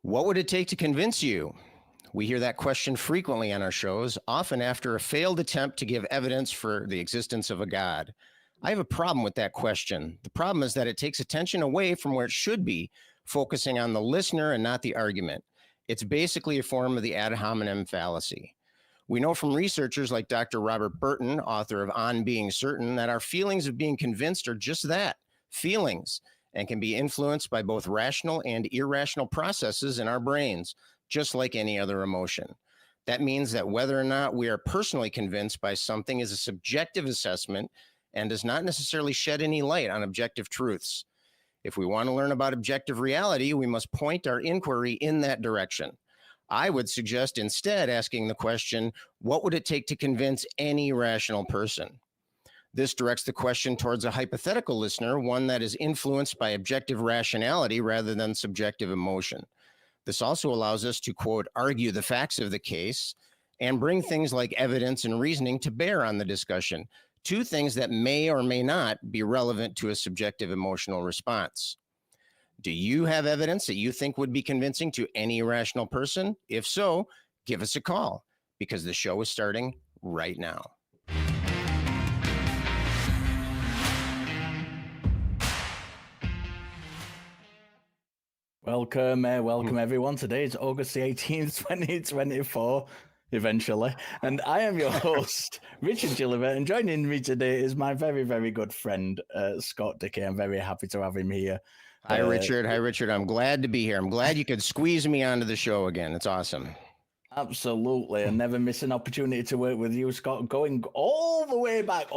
What would it take to convince you? We hear that question frequently on our shows, often after a failed attempt to give evidence for the existence of a God. I have a problem with that question. The problem is that it takes attention away from where it should be, focusing on the listener and not the argument. It's basically a form of the ad hominem fallacy. We know from researchers like Dr. Robert Burton, author of On Being Certain, that our feelings of being convinced are just that, feelings, and can be influenced by both rational and irrational processes in our brains, just like any other emotion. That means that whether or not we are personally convinced by something is a subjective assessment and does not necessarily shed any light on objective truths. If we want to learn about objective reality, we must point our inquiry in that direction. I would suggest instead asking the question, what would it take to convince any rational person? This directs the question towards a hypothetical listener, one that is influenced by objective rationality rather than subjective emotion. This also allows us to, quote, argue the facts of the case and bring things like evidence and reasoning to bear on the discussion, two things that may or may not be relevant to a subjective emotional response. Do you have evidence that you think would be convincing to any rational person? If so, give us a call because the show is starting right now. Welcome everyone. Today is August the 18th, 2024, eventually. And I am your host, Richard Gilliver, and joining me today is my very, very good friend, Scott Dickie. I'm very happy to have him here. Hi, Richard. Hi, Richard. I'm glad to be here. I'm glad you could squeeze me onto the show again. It's awesome. Absolutely. And never miss an opportunity to work with you, Scott, going all the way back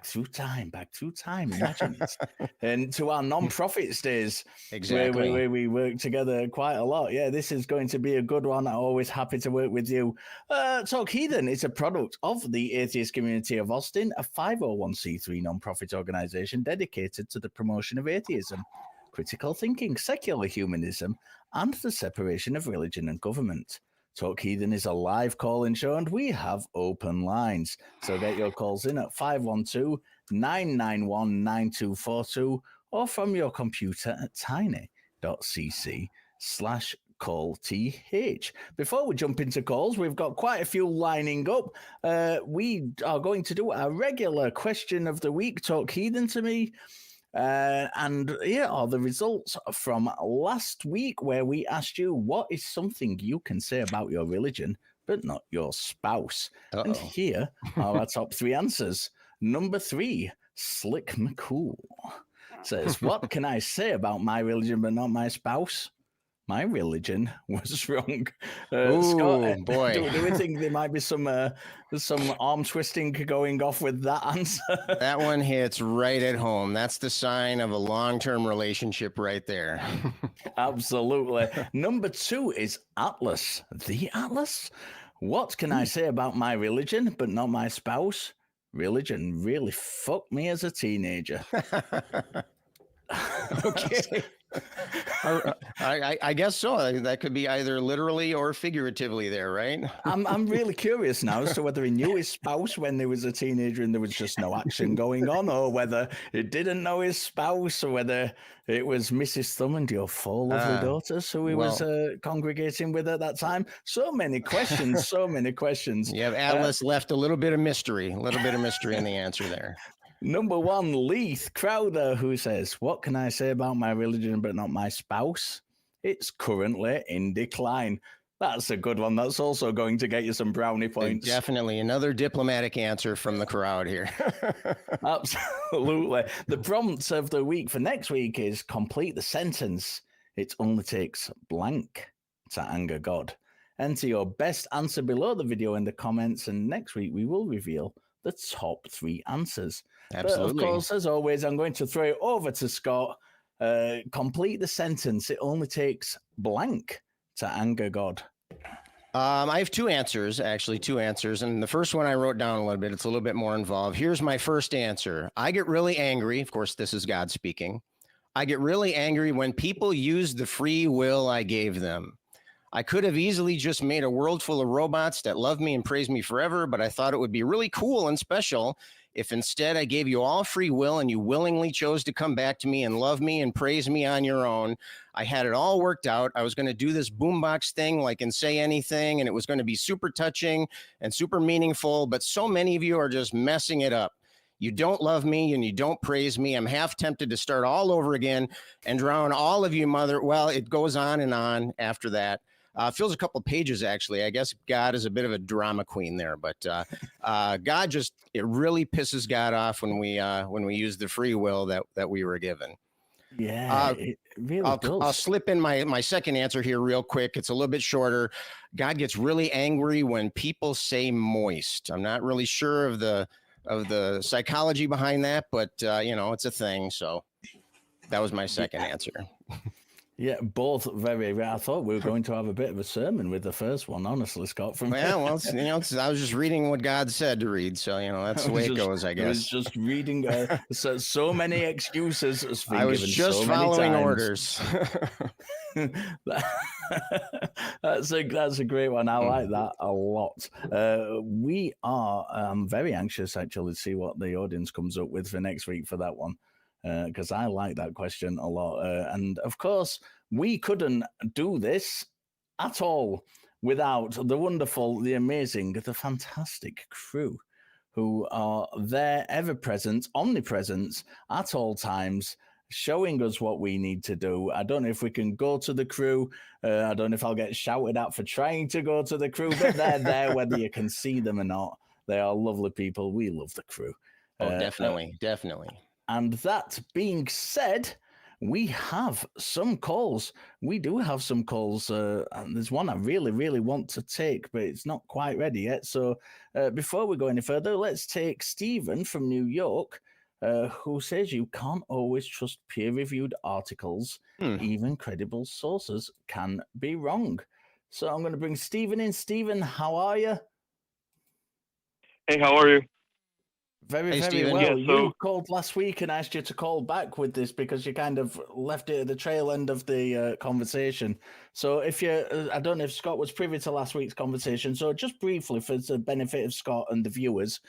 through time, imagine it. And to our non-profits days, exactly, where we work together quite a lot. Yeah, this is going to be a good one. I'm always happy to work with you. Talk Heathen is a product of the Atheist Community of Austin, a 501c3 non-profit organization dedicated to the promotion of atheism, critical thinking, secular humanism, and the separation of religion and government. Talk Heathen is a live call-in show, and we have open lines. So get your calls in at 512-991-9242 or from your computer at tiny.cc/callth. Before we jump into calls, we've got quite a few lining up. We are going to do our regular question of the week, Talk Heathen to me. And here are the results from last week, where we asked you, what is something you can say about your religion, but not your spouse? Uh-oh. And here are our top three answers. Number 3, Slick McCool says, what can I say about my religion, but not my spouse? My religion was wrong. Scott, boy. Do we think there might be some arm twisting going off with that answer? That one hits right at home. That's the sign of a long-term relationship right there. Absolutely. Number 2 is Atlas. The Atlas? What can I say about my religion, but not my spouse? Religion really fucked me as a teenager. Okay. I guess so. That could be either literally or figuratively there, right? I'm really curious now as to whether he knew his spouse when he was a teenager and there was just no action going on, or whether he didn't know his spouse, or whether it was Mrs. Thumond, your 4 lovely daughters, who he was congregating with at that time. So many questions, You have Atlas left a little bit of mystery in the answer there. Number 1, Leith Crowder, who says, what can I say about my religion but not my spouse? It's currently in decline. That's a good one. That's also going to get you some brownie points. Definitely. Another diplomatic answer from the crowd here. Absolutely. The prompt of the week for next week is complete the sentence. It only takes blank to anger God. Enter your best answer below the video in the comments, and next week we will reveal the top 3 answers. Absolutely. But of course, as always, I'm going to throw it over to Scott. Complete the sentence. It only takes blank to anger God. I have 2 answers, actually 2 answers. And the first one I wrote down a little bit. It's a little bit more involved. Here's my first answer. I get really angry. Of course, this is God speaking. I get really angry when people use the free will I gave them. I could have easily just made a world full of robots that love me and praise me forever, but I thought it would be really cool and special If instead I gave you all free will and you willingly chose to come back to me and love me and praise me on your own, I had it all worked out. I was going to do this boombox thing like and say anything, and it was going to be super touching and super meaningful. But so many of you are just messing it up. You don't love me and you don't praise me. I'm half tempted to start all over again and drown all of you, mother. Well, it goes on and on after that. Fills a couple pages, actually. I guess God is a bit of a drama queen there, but God it really pisses God off when we use the free will that we were given. Yeah, it really does. I'll slip in my second answer here real quick. It's a little bit shorter. God gets really angry when people say moist. I'm not really sure of the psychology behind that, but it's a thing. So that was my second answer. Yeah, both very. I thought we were going to have a bit of a sermon with the first one, honestly, Scott. I was just reading what God said to read, so that's the way it goes, I guess. I was just reading so many excuses. I was just following orders. That's a great one. I like that a lot. I'm very anxious actually to see what the audience comes up with for next week for that one. Because I like that question a lot. And of course, we couldn't do this at all without the wonderful, the amazing, the fantastic crew who are there, ever present, omnipresent at all times, showing us what we need to do. I don't know if we can go to the crew. I don't know if I'll get shouted at for trying to go to the crew, but they're there whether you can see them or not. They are lovely people. We love the crew. Oh, definitely. And that being said, we have some calls. We do have some calls. And there's one I really, really want to take, but it's not quite ready yet. So before we go any further, let's take Stephen from New York, who says you can't always trust peer-reviewed articles. Even credible sources can be wrong. So I'm going to bring Stephen in. Stephen, how are you? Hey, how are you? Very Stephen. well. Yeah, You called last week and asked you to call back with this because you kind of left it at the trail end of the conversation. So I don't know if Scott was privy to last week's conversation. So just briefly, for the benefit of Scott and the viewers,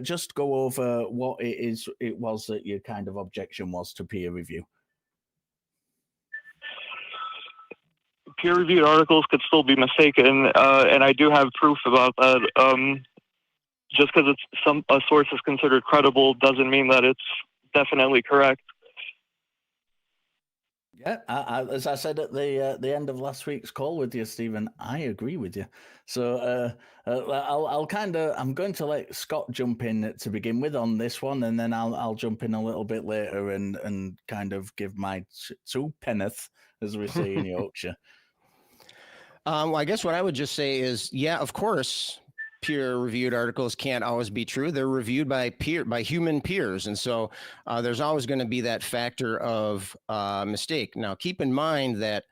just go over what it was that your kind of objection was to peer review. Peer-reviewed articles could still be mistaken, and I do have proof about that. Just because a source is considered credible doesn't mean that it's definitely correct. Yeah, as I said at the end of last week's call with you, Stephen, I agree with you. So I'm going to let Scott jump in to begin with on this one, and then I'll jump in a little bit later and kind of give my two penneth, as we say in Yorkshire. Well, I guess what I would just say is, yeah, of course, peer-reviewed articles can't always be true. They're reviewed by human peers, and so there's always going to be that factor of mistake. Now, keep in mind that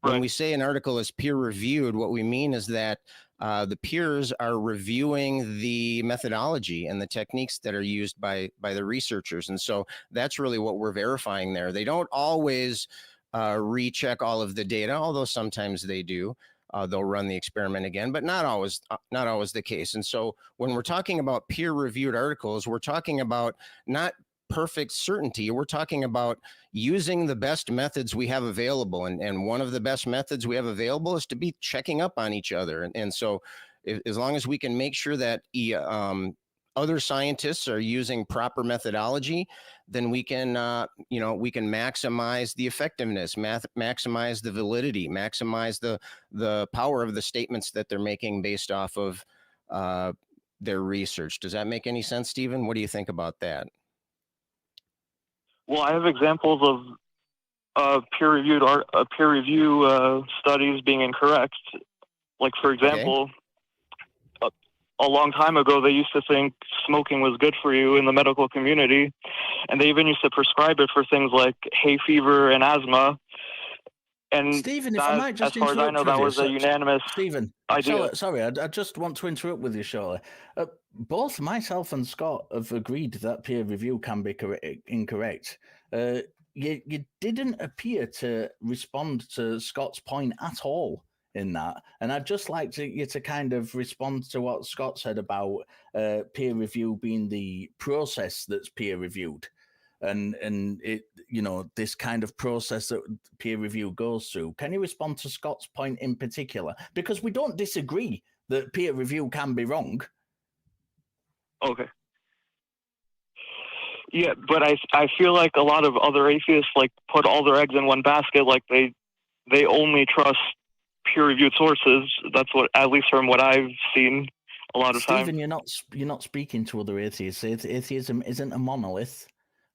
when we say an article is peer-reviewed, what we mean is that the peers are reviewing the methodology and the techniques that are used by the researchers, and so that's really what we're verifying there. They don't always recheck all of the data, although sometimes they do. They'll run the experiment again, but not always the case. And so when we're talking about peer-reviewed articles, we're talking about not perfect certainty. We're talking about using the best methods we have available. And one of the best methods we have available is to be checking up on each other. And so as long as we can make sure that other scientists are using proper methodology, then we can maximize the effectiveness, maximize the validity, maximize the power of the statements that they're making based off of their research. Does that make any sense, Stephen? What do you think about that? Well, I have examples of peer review studies being incorrect. Like, for example, a long time ago, they used to think smoking was good for you in the medical community, and they even used to prescribe it for things like hay fever and asthma. And Stephen, if I might just as far as I know, that was a unanimous idea. Sorry, I just want to interrupt with you shortly. Both myself and Scott have agreed that peer review can be incorrect. You didn't appear to respond to Scott's point at all in that. And I'd just like you to kind of respond to what Scott said about peer review being the process that's peer reviewed. And it, you know, this kind of process that peer review goes through. Can you respond to Scott's point in particular? Because we don't disagree that peer review can be wrong. Okay. Yeah, but I feel like a lot of other atheists like put all their eggs in one basket. Like they only trust peer-reviewed sources. That's what, at least from what I've seen a lot of times. Stephen, you're not speaking to other atheists. Atheism isn't a monolith.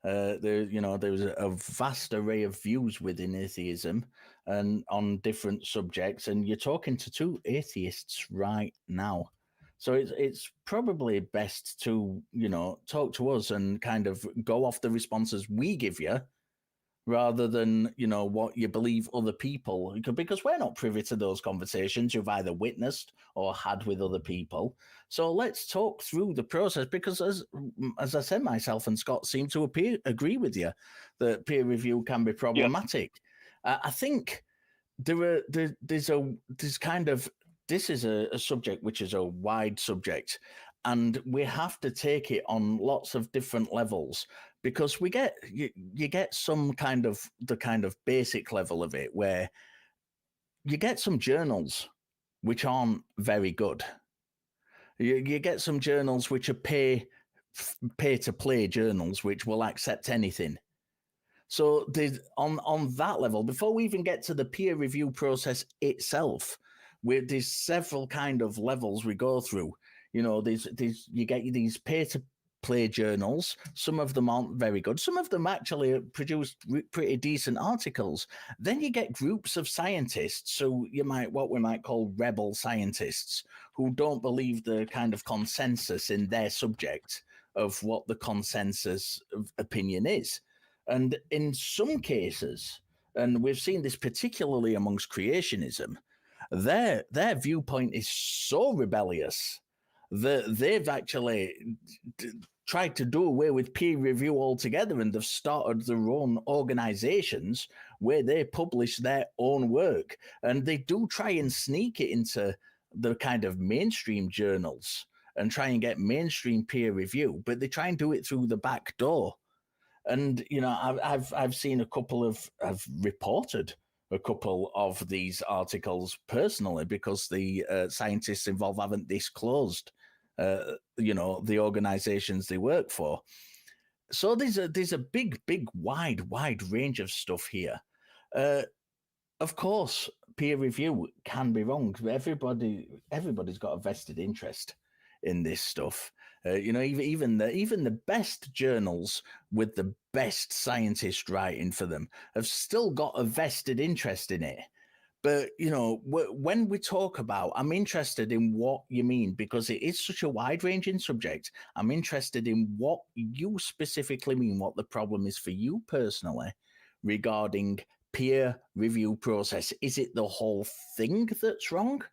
There's a vast array of views within atheism and on different subjects, and you're talking to two atheists right now. So it's probably best to, you know, talk to us and kind of go off the responses we give you rather than, you know, what you believe other people, because we're not privy to those conversations you've either witnessed or had with other people. So let's talk through the process, because as I said, myself and Scott seem to agree with you that peer review can be problematic. Yeah. I think this is a subject which is a wide subject, and we have to take it on lots of different levels, because we get you get some kind of the kind of basic level of it, where you get some journals which aren't very good. You get some journals which are pay to play journals which will accept anything. So on that level, before we even get to the peer review process itself, there's several kind of levels we go through. You know, you get these pay-to-play journals. Some of them aren't very good. Some of them actually produce pretty decent articles. Then you get groups of scientists, so what we might call rebel scientists, who don't believe the kind of consensus in their subject of what the consensus of opinion is. And in some cases, and we've seen this particularly amongst creationism, their viewpoint is so rebellious that they've actually tried to do away with peer review altogether, and they've started their own organizations where they publish their own work. And they do try and sneak it into the kind of mainstream journals and try and get mainstream peer review, but they try and do it through the back door. And, you know, I've seen I've reported a couple of these articles personally, because the scientists involved haven't disclosed, the organizations they work for. So there's a big, wide range of stuff here. Of course, peer review can be wrong. Everybody's got a vested interest in this stuff. Even the best journals with the best scientists writing for them have still got a vested interest in it. But, you know, when we talk about, I'm interested in what you mean, because it is such a wide-ranging subject. I'm interested in what you specifically mean, what the problem is for you personally regarding peer review process. Is it the whole thing that's wrong?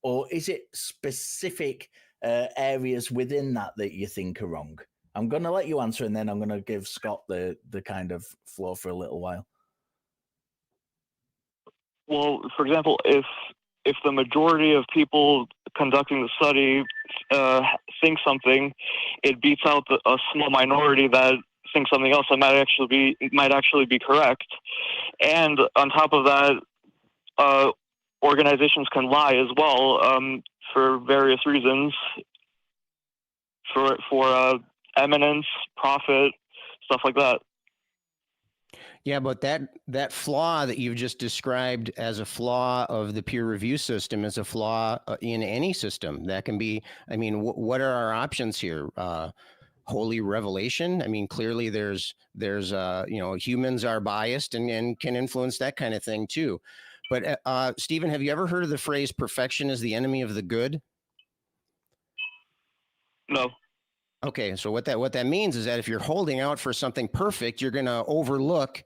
Or is it specific areas within that you think are wrong? I'm going to let you answer, and then I'm going to give Scott the kind of floor for a little while. Well, for example, if the majority of people conducting the study think something, it beats out a small minority that thinks something else that might actually be correct. And on top of that, organizations can lie as well for various reasons, for eminence, profit, stuff like that. Yeah, but that flaw that you've just described as a flaw of the peer review system is a flaw in any system. That can be, I mean, what are our options here? Holy revelation? I mean, clearly there's humans are biased and can influence that kind of thing too. But Stephen, have you ever heard of the phrase "perfection is the enemy of the good"? No. Okay, so what that means is that if you're holding out for something perfect, you're going to overlook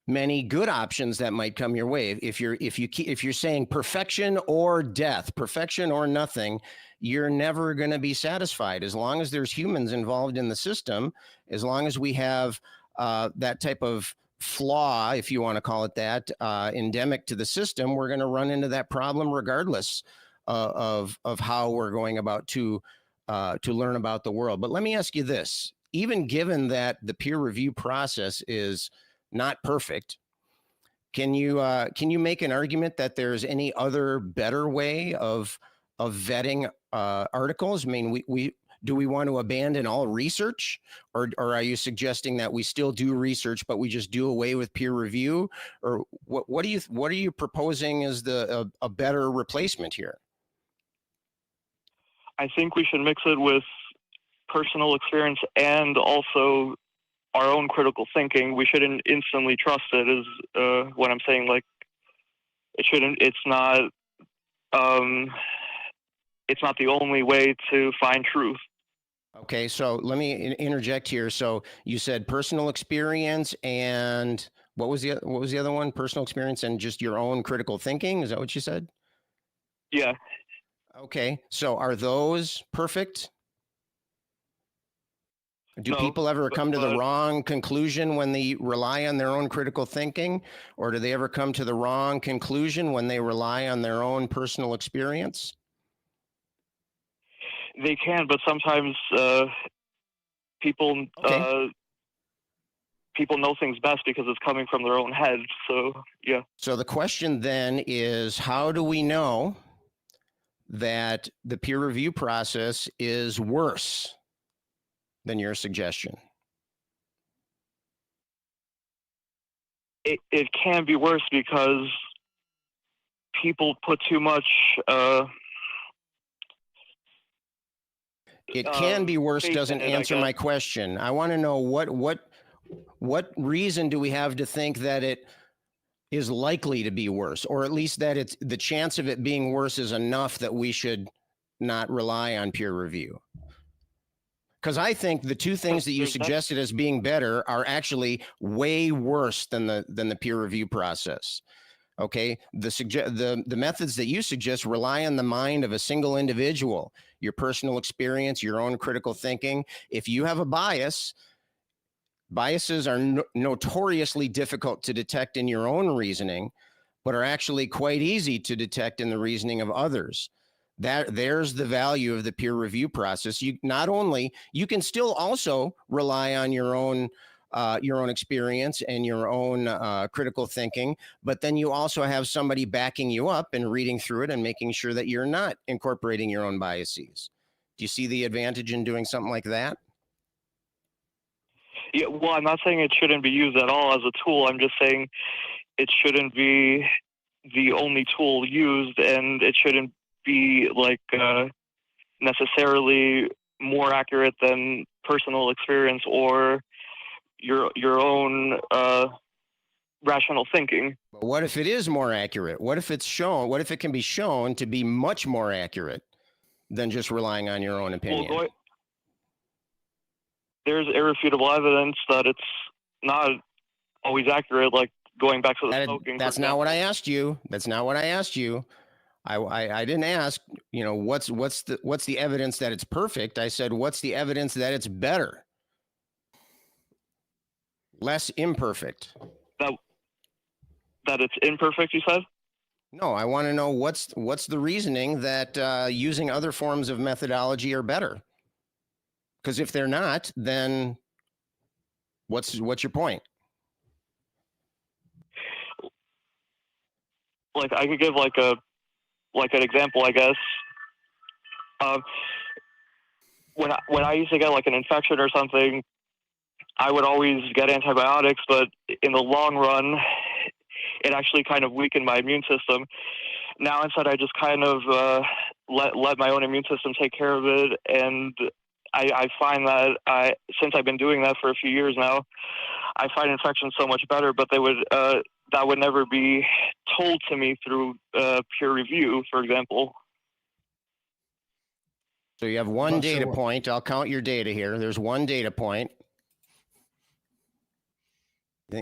many good options that might come your way. If you're saying perfection or death, perfection or nothing, you're never going to be satisfied. As long as there's humans involved in the system, as long as we have that type of flaw, if you want to call it that, endemic to the system, we're going to run into that problem regardless of how we're going about to learn about the world. But let me ask you this: even given that the peer review process is not perfect, can you make an argument that there's any other better way of vetting articles? I mean, do we want to abandon all research, or are you suggesting that we still do research, but we just do away with peer review? Or what are you proposing as a better replacement here? I think we should mix it with personal experience and also our own critical thinking. We shouldn't instantly trust it, is what I'm saying. Like, it's not the only way to find truth. Okay, so let me interject here. So you said personal experience, and what was the other one? Personal experience and just your own critical thinking. Is that what you said? Yeah. Okay, so are those perfect? Do No, people ever come to the but wrong conclusion when they rely on their own critical thinking, or do they ever come to the wrong conclusion when they rely on their own personal experience? they can, but sometimes people Okay. people know things best because it's coming from their own head. So yeah. So the question then is, how do we know that the peer review process is worse than your suggestion? It can be worse because people put too much. It can be worse faith doesn't in it, I answer guess. my question. I want to know what reason do we have to think that it is likely to be worse, or at least that it's the chance of it being worse is enough that we should not rely on peer review? Because I think the two things that you suggested as being better are actually way worse than the peer review process. Okay, the methods that you suggest rely on the mind of a single individual, your personal experience, your own critical thinking. If you have a bias, biases are notoriously difficult to detect in your own reasoning, but are actually quite easy to detect in the reasoning of others. There's the value of the peer review process. You can still also rely on your own experience and your own critical thinking, but then you also have somebody backing you up and reading through it and making sure that you're not incorporating your own biases. Do you see the advantage in doing something like that? Yeah, well, I'm not saying it shouldn't be used at all as a tool. I'm just saying it shouldn't be the only tool used, and it shouldn't be like necessarily more accurate than personal experience or your own rational thinking. But what if it is more accurate? What if it can be shown to be much more accurate than just relying on your own opinion? Well, there's irrefutable evidence that it's not always accurate, like going back to the smoking. That's not what I asked you. That's not what I asked you. I didn't ask, what's the evidence that it's perfect? I said, what's the evidence that it's better? Less imperfect. That it's imperfect, you said? No, I want to know what's the reasoning that using other forms of methodology are better. Because if they're not, then what's your point? Like, I could give like an example, I guess. When I used to get like an infection or something, I would always get antibiotics, but in the long run, it actually kind of weakened my immune system. Now instead, I just kind of let my own immune system take care of it, and I find that since I've been doing that for a few years now, I find infections so much better. But that would never be told to me through peer review, for example. So you have one data point. I'll count your data here. There's one data point.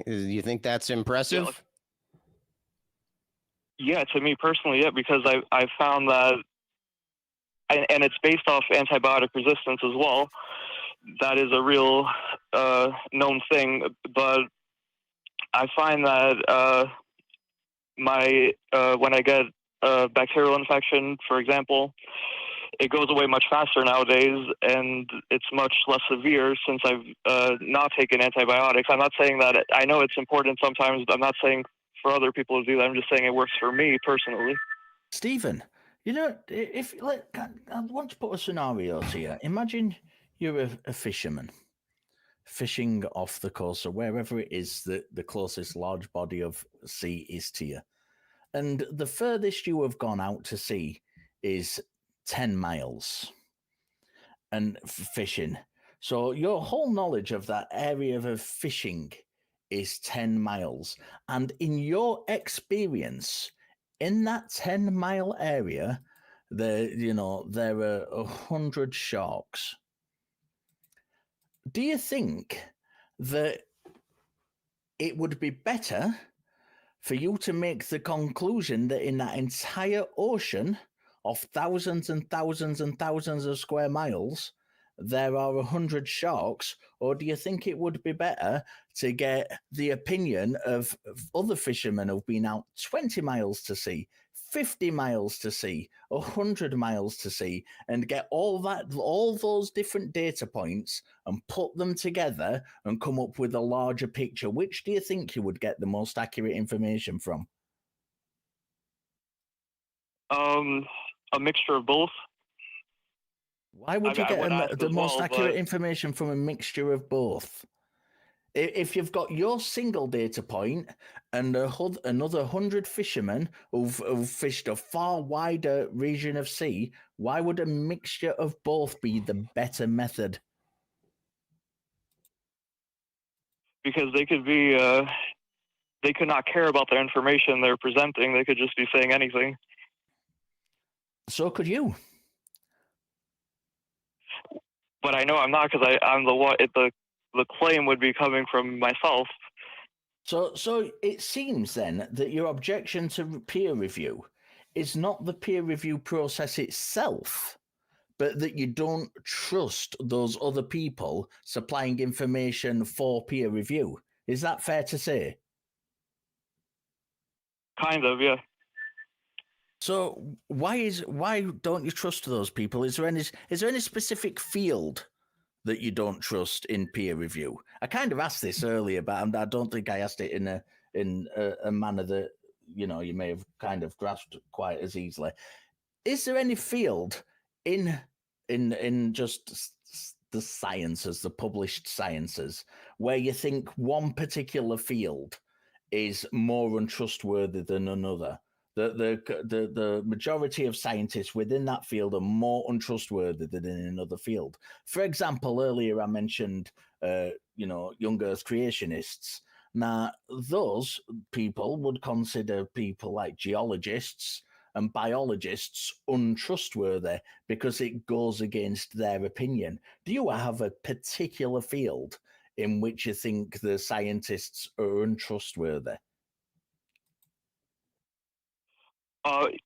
You think that's impressive? Yeah, to me personally, yeah, because I found that, and it's based off antibiotic resistance as well. That is a real known thing, but I find that when I get a bacterial infection, for example, it goes away much faster nowadays, and it's much less severe since I've not taken antibiotics. I'm not saying that I know it's important sometimes. I'm not saying for other people to do that. I'm just saying it works for me personally. Stephen, you know, I want to put a scenario here. Imagine you're a fisherman fishing off the coast or wherever it is that the closest large body of sea is to you. And the furthest you have gone out to sea is 10 miles and fishing. So your whole knowledge of that area of fishing is 10 miles. And in your experience, in that 10-mile area, there are 100 sharks. Do you think that it would be better for you to make the conclusion that in that entire ocean of thousands and thousands and thousands of square miles, there are 100 sharks? Or do you think it would be better to get the opinion of other fishermen who've been out 20 miles to sea, 50 miles to sea, 100 miles to sea, and get all those different data points and put them together and come up with a larger picture? Which do you think you would get the most accurate information from? A mixture of both. Why would you get the most accurate information from a mixture of both? If you've got your single data point and another 100 fishermen who've fished a far wider region of sea, why would a mixture of both be the better method? Because they could be, they could not care about the information they're presenting. They could just be saying anything. So could you. But I know I'm not, because I'm the one. The claim would be coming from myself. So it seems then that your objection to peer review is not the peer review process itself, but that you don't trust those other people supplying information for peer review. Is that fair to say? Kind of, yeah. So why don't you trust those people? Is there any specific field that you don't trust in peer review? I kind of asked this earlier, but I don't think I asked it in a manner that you may have kind of grasped quite as easily. Is there any field in just the sciences, the published sciences, where you think one particular field is more untrustworthy than another? The majority of scientists within that field are more untrustworthy than in another field. For example, earlier I mentioned, young Earth creationists. Now, those people would consider people like geologists and biologists untrustworthy because it goes against their opinion. Do you have a particular field in which you think the scientists are untrustworthy?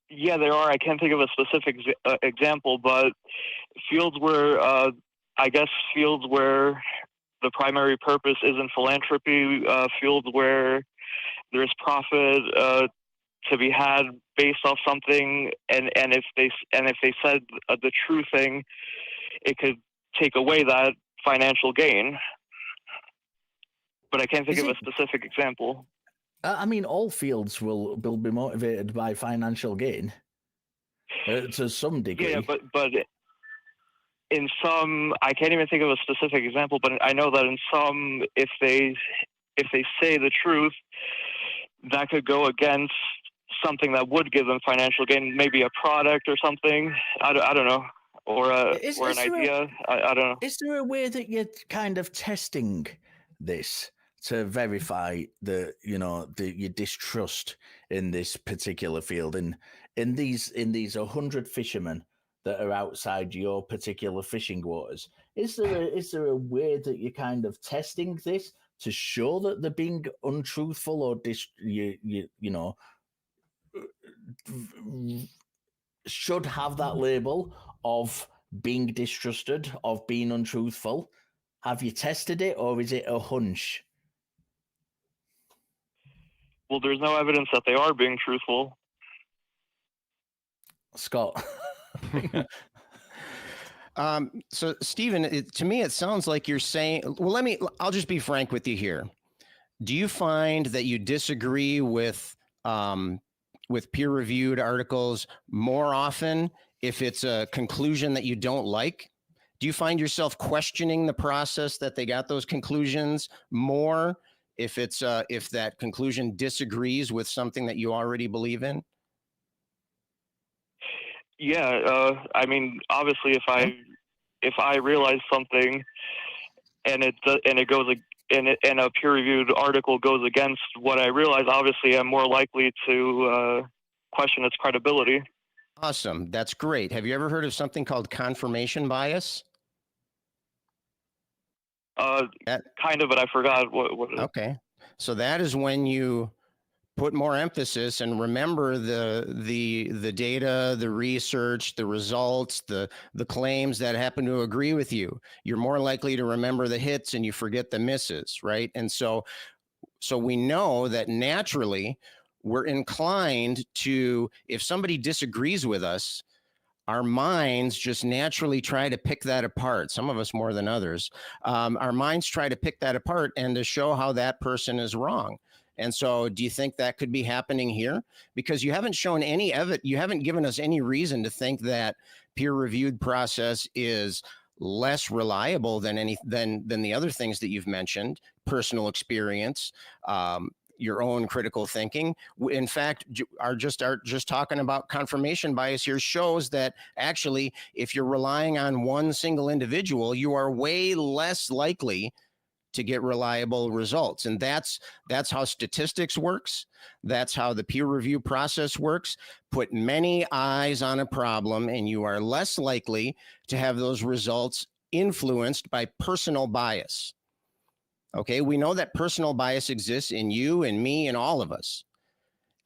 Yeah, there are. I can't think of a specific example, but fields where, fields where the primary purpose isn't philanthropy, fields where there's profit to be had based off something, and if they said the true thing, it could take away that financial gain. But I can't think of a specific example. I mean, all fields will be motivated by financial gain to some degree. Yeah, but in some, I can't even think of a specific example. But I know that in some, if they say the truth, that could go against something that would give them financial gain, maybe a product or something. I don't know, or an idea. I don't know. Is there a way that you're kind of testing this to verify that your distrust in this particular field, in these 100 fishermen that are outside your particular fishing waters? Is there a way that you're kind of testing this to show that they're being untruthful, or should have that label of being distrusted, of being untruthful? Have you tested it, or is it a hunch? Well, there's no evidence that they are being truthful. Scott. So Stephen, to me, it sounds like you're saying, well, I'll just be frank with you here. Do you find that you disagree with peer-reviewed articles more often if it's a conclusion that you don't like? Do you find yourself questioning the process that they got those conclusions more if that conclusion disagrees with something that you already believe in? Yeah, I mean, obviously, if I realize something and a peer-reviewed article goes against what I realize, obviously, I'm more likely to question its credibility. Awesome, that's great. Have you ever heard of something called confirmation bias? Kind of, but I forgot what it is. Okay, so that is when you put more emphasis and remember the data, the research, the results, the claims that happen to agree with you. You're more likely to remember the hits and you forget the misses, right? And so we know that naturally we're inclined to, if somebody disagrees with us, our minds just naturally try to pick that apart. Some of us more than others. Our minds try to pick that apart and to show how that person is wrong. And so do you think that could be happening here? Because you haven't shown any evidence, you haven't given us any reason to think that peer-reviewed process is less reliable than the other things that you've mentioned, personal experience, your own critical thinking. In fact, just talking about confirmation bias here shows that actually, if you're relying on one single individual, you are way less likely to get reliable results. And that's how statistics works. That's how the peer review process works. Put many eyes on a problem and you are less likely to have those results influenced by personal bias. Okay, we know that personal bias exists in you and me and all of us.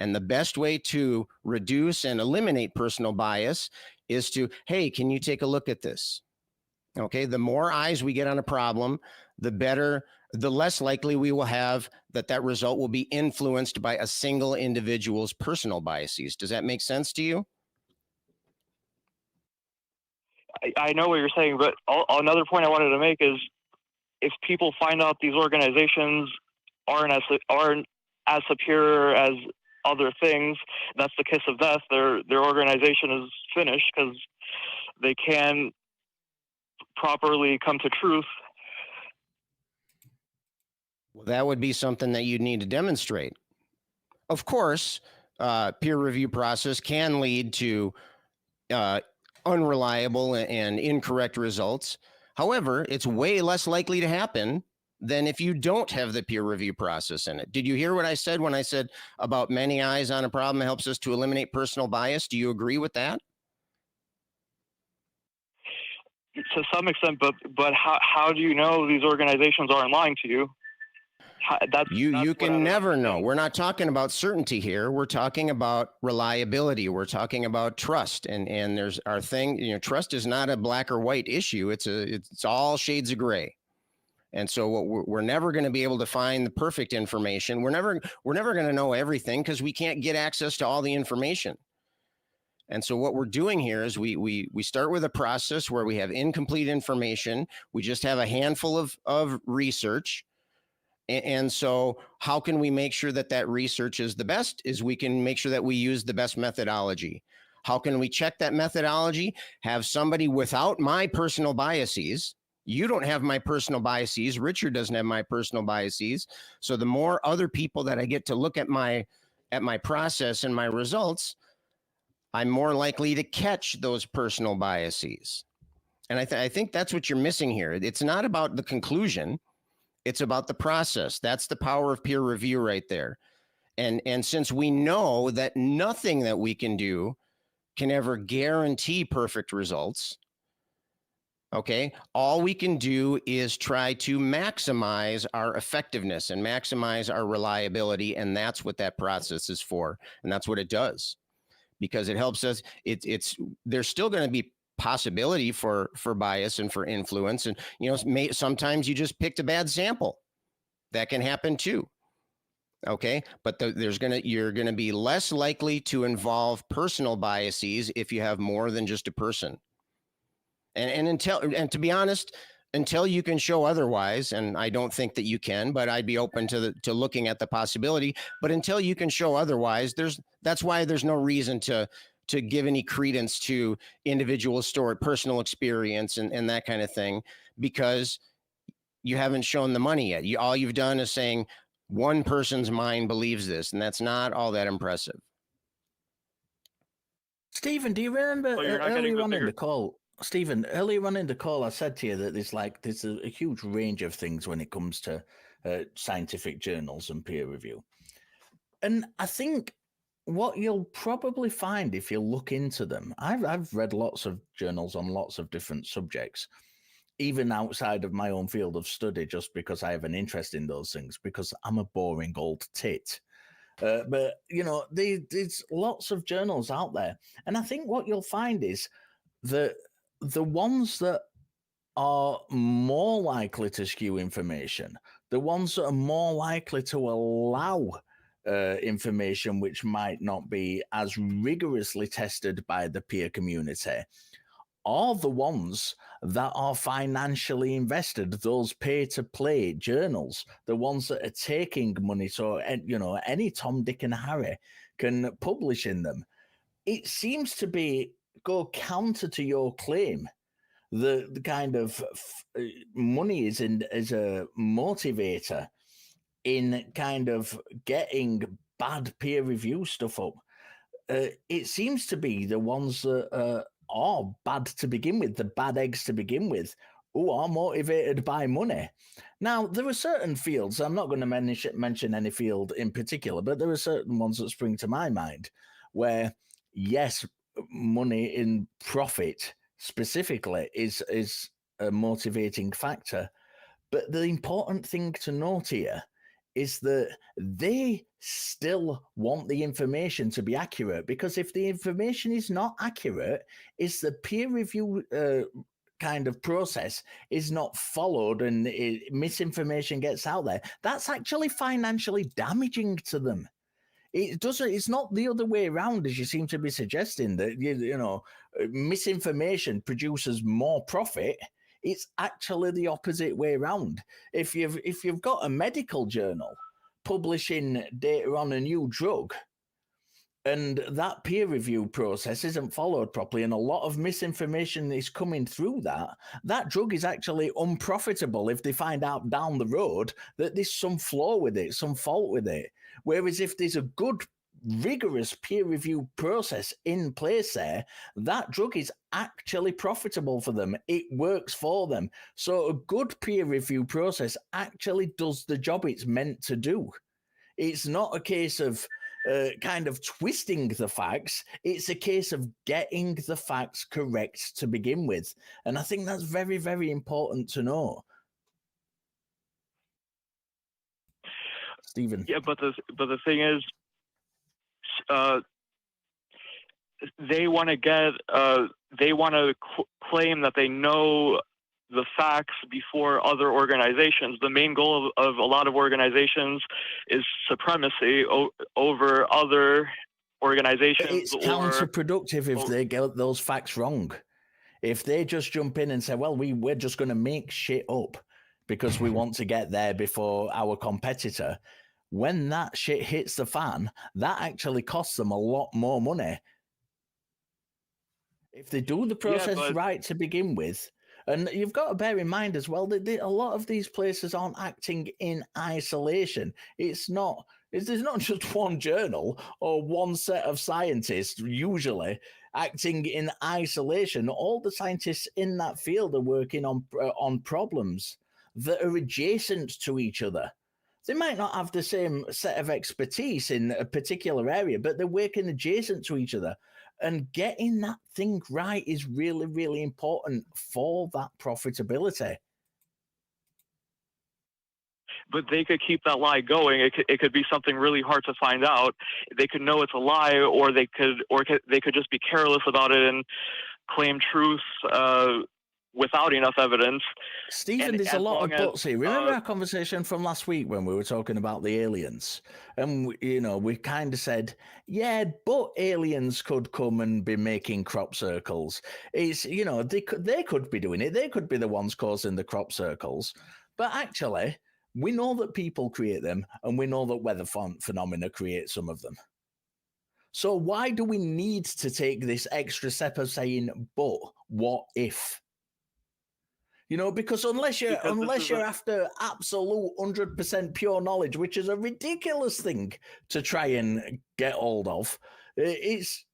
And the best way to reduce and eliminate personal bias is to, hey, can you take a look at this? Okay, the more eyes we get on a problem, the better, the less likely we will have that result will be influenced by a single individual's personal biases. Does that make sense to you? I know what you're saying, but another point I wanted to make is if people find out these organizations aren't as superior as other things, that's the kiss of death. Their organization is finished because they can properly come to truth. Well, that would be something that you'd need to demonstrate. Of course, peer review process can lead to unreliable and incorrect results. However, it's way less likely to happen than if you don't have the peer review process in it. Did you hear what I said when I said about many eyes on a problem helps us to eliminate personal bias? Do you agree with that? To some extent, but how do you know these organizations aren't lying to you? You can never know. We're not talking about certainty here. We're talking about reliability. We're talking about trust. And there's our thing, trust is not a black or white issue. It's all shades of gray. And so we're never going to be able to find the perfect information. We're never going to know everything because we can't get access to all the information. And so what we're doing here is we start with a process where we have incomplete information. We just have a handful of research. And so how can we make sure that research is the best? Is we can make sure that we use the best methodology. How can we check that methodology? Have somebody without my personal biases. You don't have my personal biases. Richard doesn't have my personal biases. So the more other people that I get to look at my process and my results, I'm more likely to catch those personal biases. And I think that's what you're missing here. It's not about the conclusion. It's about the process. That's the power of peer review right there. And since we know that nothing that we can do can ever guarantee perfect results, okay, all we can do is try to maximize our effectiveness and maximize our reliability. And that's what that process is for. And that's what it does. Because it helps us, there's still going to be possibility for bias and for influence. And, sometimes you just picked a bad sample. That can happen too. Okay, but you're gonna be less likely to involve personal biases if you have more than just a person. And to be honest, until you can show otherwise, and I don't think that you can, but I'd be open to looking at the possibility. But until you can show otherwise, that's why there's no reason to give any credence to individual story, personal experience, and that kind of thing, because you haven't shown the money yet. All you've done is saying one person's mind believes this, and that's not all that impressive. Stephen, do you remember Well, you're not earlier getting on in bigger. the call? Stephen, earlier on in the call, I said to you that there's a huge range of things when it comes to scientific journals and peer review. And I think what you'll probably find if you look into them, I've read lots of journals on lots of different subjects, even outside of my own field of study, just because I have an interest in those things, because I'm a boring old tit. But, there's lots of journals out there. And I think what you'll find is that the ones that are more likely to skew information, the ones that are more likely to allow information which might not be as rigorously tested by the peer community, are the ones that are financially invested, those pay-to-play journals, the ones that are taking money. So, any Tom, Dick, and Harry can publish in them. It seems to go counter to your claim. The kind of money is a motivator in kind of getting bad peer review stuff up. It seems to be the ones that are bad to begin with, the bad eggs to begin with, who are motivated by money. Now, there are certain fields, I'm not going to mention any field in particular, but there are certain ones that spring to my mind where, yes, money in profit specifically is a motivating factor. But the important thing to note here is that they still want the information to be accurate, because if the information is not accurate, is the peer review kind of process is not followed and misinformation gets out there, that's actually financially damaging to them. It's not the other way around, as you seem to be suggesting, that misinformation produces more profit. It's actually the opposite way around. If you've got a medical journal publishing data on a new drug, and that peer review process isn't followed properly, and a lot of misinformation is coming through that drug is actually unprofitable if they find out down the road that there's some flaw with it, some fault with it. Whereas if there's a good, rigorous peer review process in place there, that drug is actually profitable for them. It works for them. So a good peer review process actually does the job it's meant to do. It's not a case of kind of twisting the facts. It's a case of getting the facts correct to begin with. And I think that's very, very important to know. Stephen. Yeah, but the thing is, they want to claim that they know the facts before other organizations. The main goal of a lot of organizations is supremacy over other organizations. But it's counterproductive if they get those facts wrong. If they just jump in and say, well, we're just going to make shit up because we want to get there before our competitor, when that shit hits the fan, that actually costs them a lot more money. If they do the process right to begin with, and you've got to bear in mind as well that a lot of these places aren't acting in isolation. There's not just one journal or one set of scientists usually acting in isolation. All the scientists in that field are working on problems that are adjacent to each other. They might not have the same set of expertise in a particular area, but they're working adjacent to each other. And getting that thing right is really, really important for that profitability. But they could keep that lie going. It could be something really hard to find out. They could know it's a lie, or they could just be careless about it and claim truth without enough evidence. Stephen, And there's a as lot of long as, buts here. Remember our conversation from last week when we were talking about the aliens? And, we kind of said, yeah, but aliens could come and be making crop circles. It's, they could be doing it. They could be the ones causing the crop circles. But actually, we know that people create them, and we know that weather phenomena create some of them. So why do we need to take this extra step of saying, but what if? Because unless you're after absolute 100% pure knowledge, which is a ridiculous thing to try and get hold of, it's,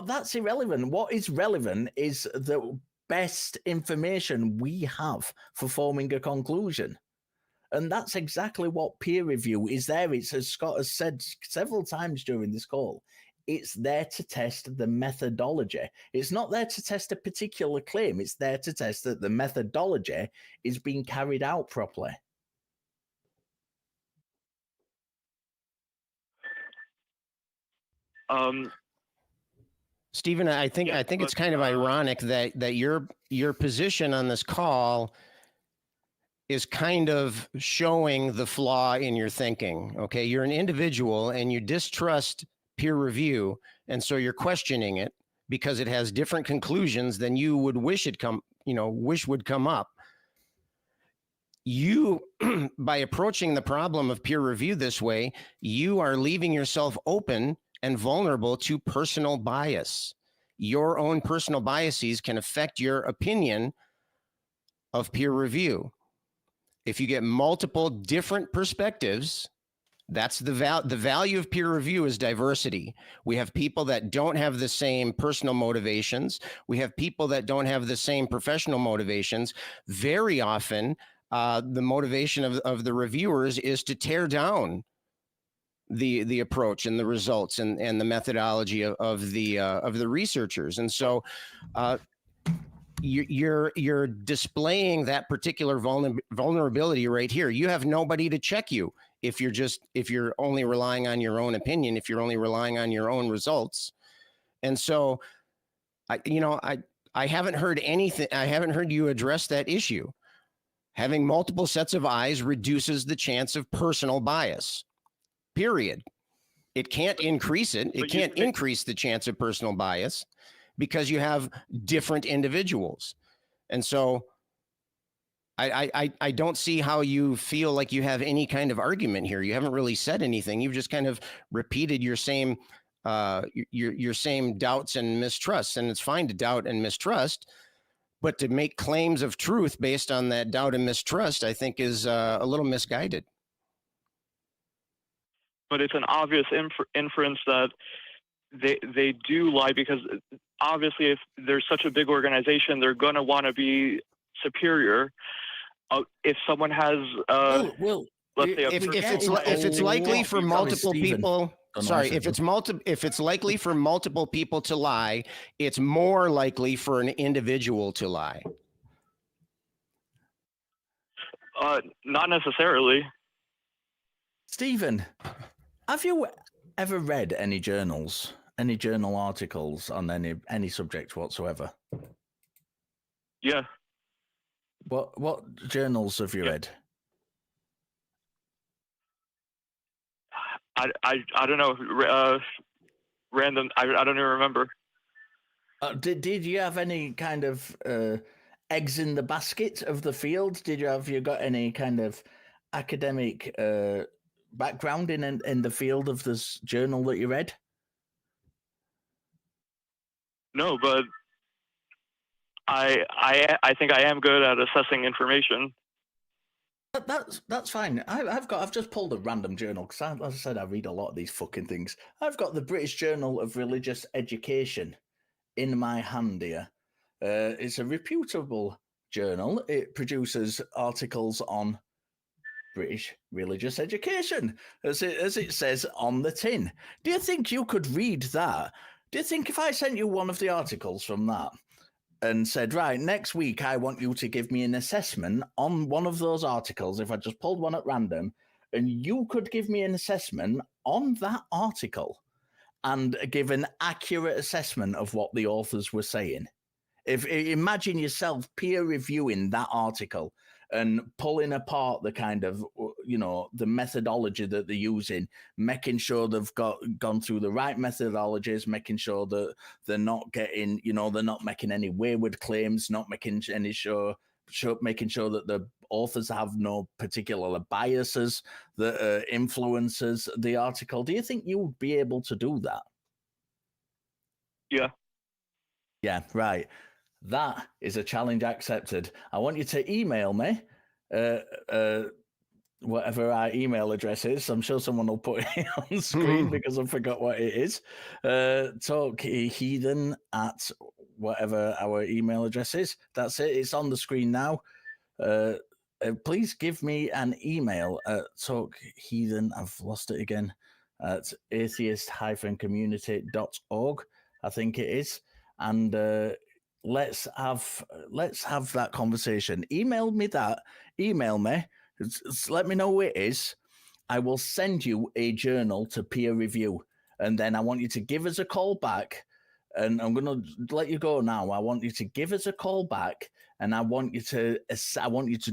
that's irrelevant. What is relevant is the best information we have for forming a conclusion. And that's exactly what peer review is there. It's, as Scott has said several times during this call, it's there to test the methodology. It's not there to test a particular claim. It's there to test that the methodology is being carried out properly. Stephen, I think it's kind of ironic that your position on this call is kind of showing the flaw in your thinking. Okay, you're an individual and you distrust peer review, and so you're questioning it because it has different conclusions than you would wish would come up. You, by approaching the problem of peer review this way, you are leaving yourself open and vulnerable to personal bias. Your own personal biases can affect your opinion of peer review. If you get multiple different perspectives, that's the value of peer review is diversity. We have people that don't have the same personal motivations. We have people that don't have the same professional motivations. Very often, the motivation of the reviewers is to tear down the approach and the results and the methodology of the researchers. And so you're displaying that particular vulnerability right here. You have nobody to check you if you're only relying on your own opinion, if you're only relying on your own results. And so I haven't heard anything. I haven't heard you address that issue. Having multiple sets of eyes reduces the chance of personal bias. Period. It can't increase it. It can't increase the chance of personal bias because you have different individuals. And so I don't see how you feel like you have any kind of argument here. You haven't really said anything. You've just kind of repeated your same doubts and mistrusts. And it's fine to doubt and mistrust, but to make claims of truth based on that doubt and mistrust, I think is a little misguided. But it's an obvious inference that they do lie, because obviously if there's such a big organization, they're going to want to be superior. If someone has, let's say, if it's likely for multiple people, if it's likely for multiple people to lie, it's more likely for an individual to lie. Not necessarily. Stephen, have you ever read any journal articles on any subject whatsoever? Yeah. What journals have you read? I don't know. Random. I don't even remember. Did you have any kind of eggs in the basket of the field? Have you got any kind of academic background in the field of this journal that you read? No, but I think I am good at assessing information. That's fine. I've just pulled a random journal because, as I said, I read a lot of these fucking things. I've got the British Journal of Religious Education in my hand here. It's a reputable journal. It produces articles on British religious education, as it says on the tin. Do you think you could read that? Do you think if I sent you one of the articles from that and said, right, next week I want you to give me an assessment on one of those articles, if I just pulled one at random, and you could give me an assessment on that article and give an accurate assessment of what the authors were saying, If imagine yourself peer reviewing that article and pulling apart the kind of, you know, the methodology that they're using, making sure they've gone through the right methodologies, making sure that they're not getting, you know, they're not making any wayward claims, not making any making sure that the authors have no particular biases that influences the article. Do you think you would be able to do that? Yeah. Yeah, right. That is a challenge accepted. I want you to email me whatever our email address is. I'm sure someone will put it on screen because I forgot what it is. Talk Heathen at whatever our email address is. That's it. It's on the screen now. Please give me an email at Talk Heathen. I've lost it again. At atheist-community.org, I think it is. And let's have that conversation. Email me. Let me know who it is. I will send you a journal to peer review, and then I want you to give us a call back. And I'm going to let you go now. I want you to give us a call back, and I want you to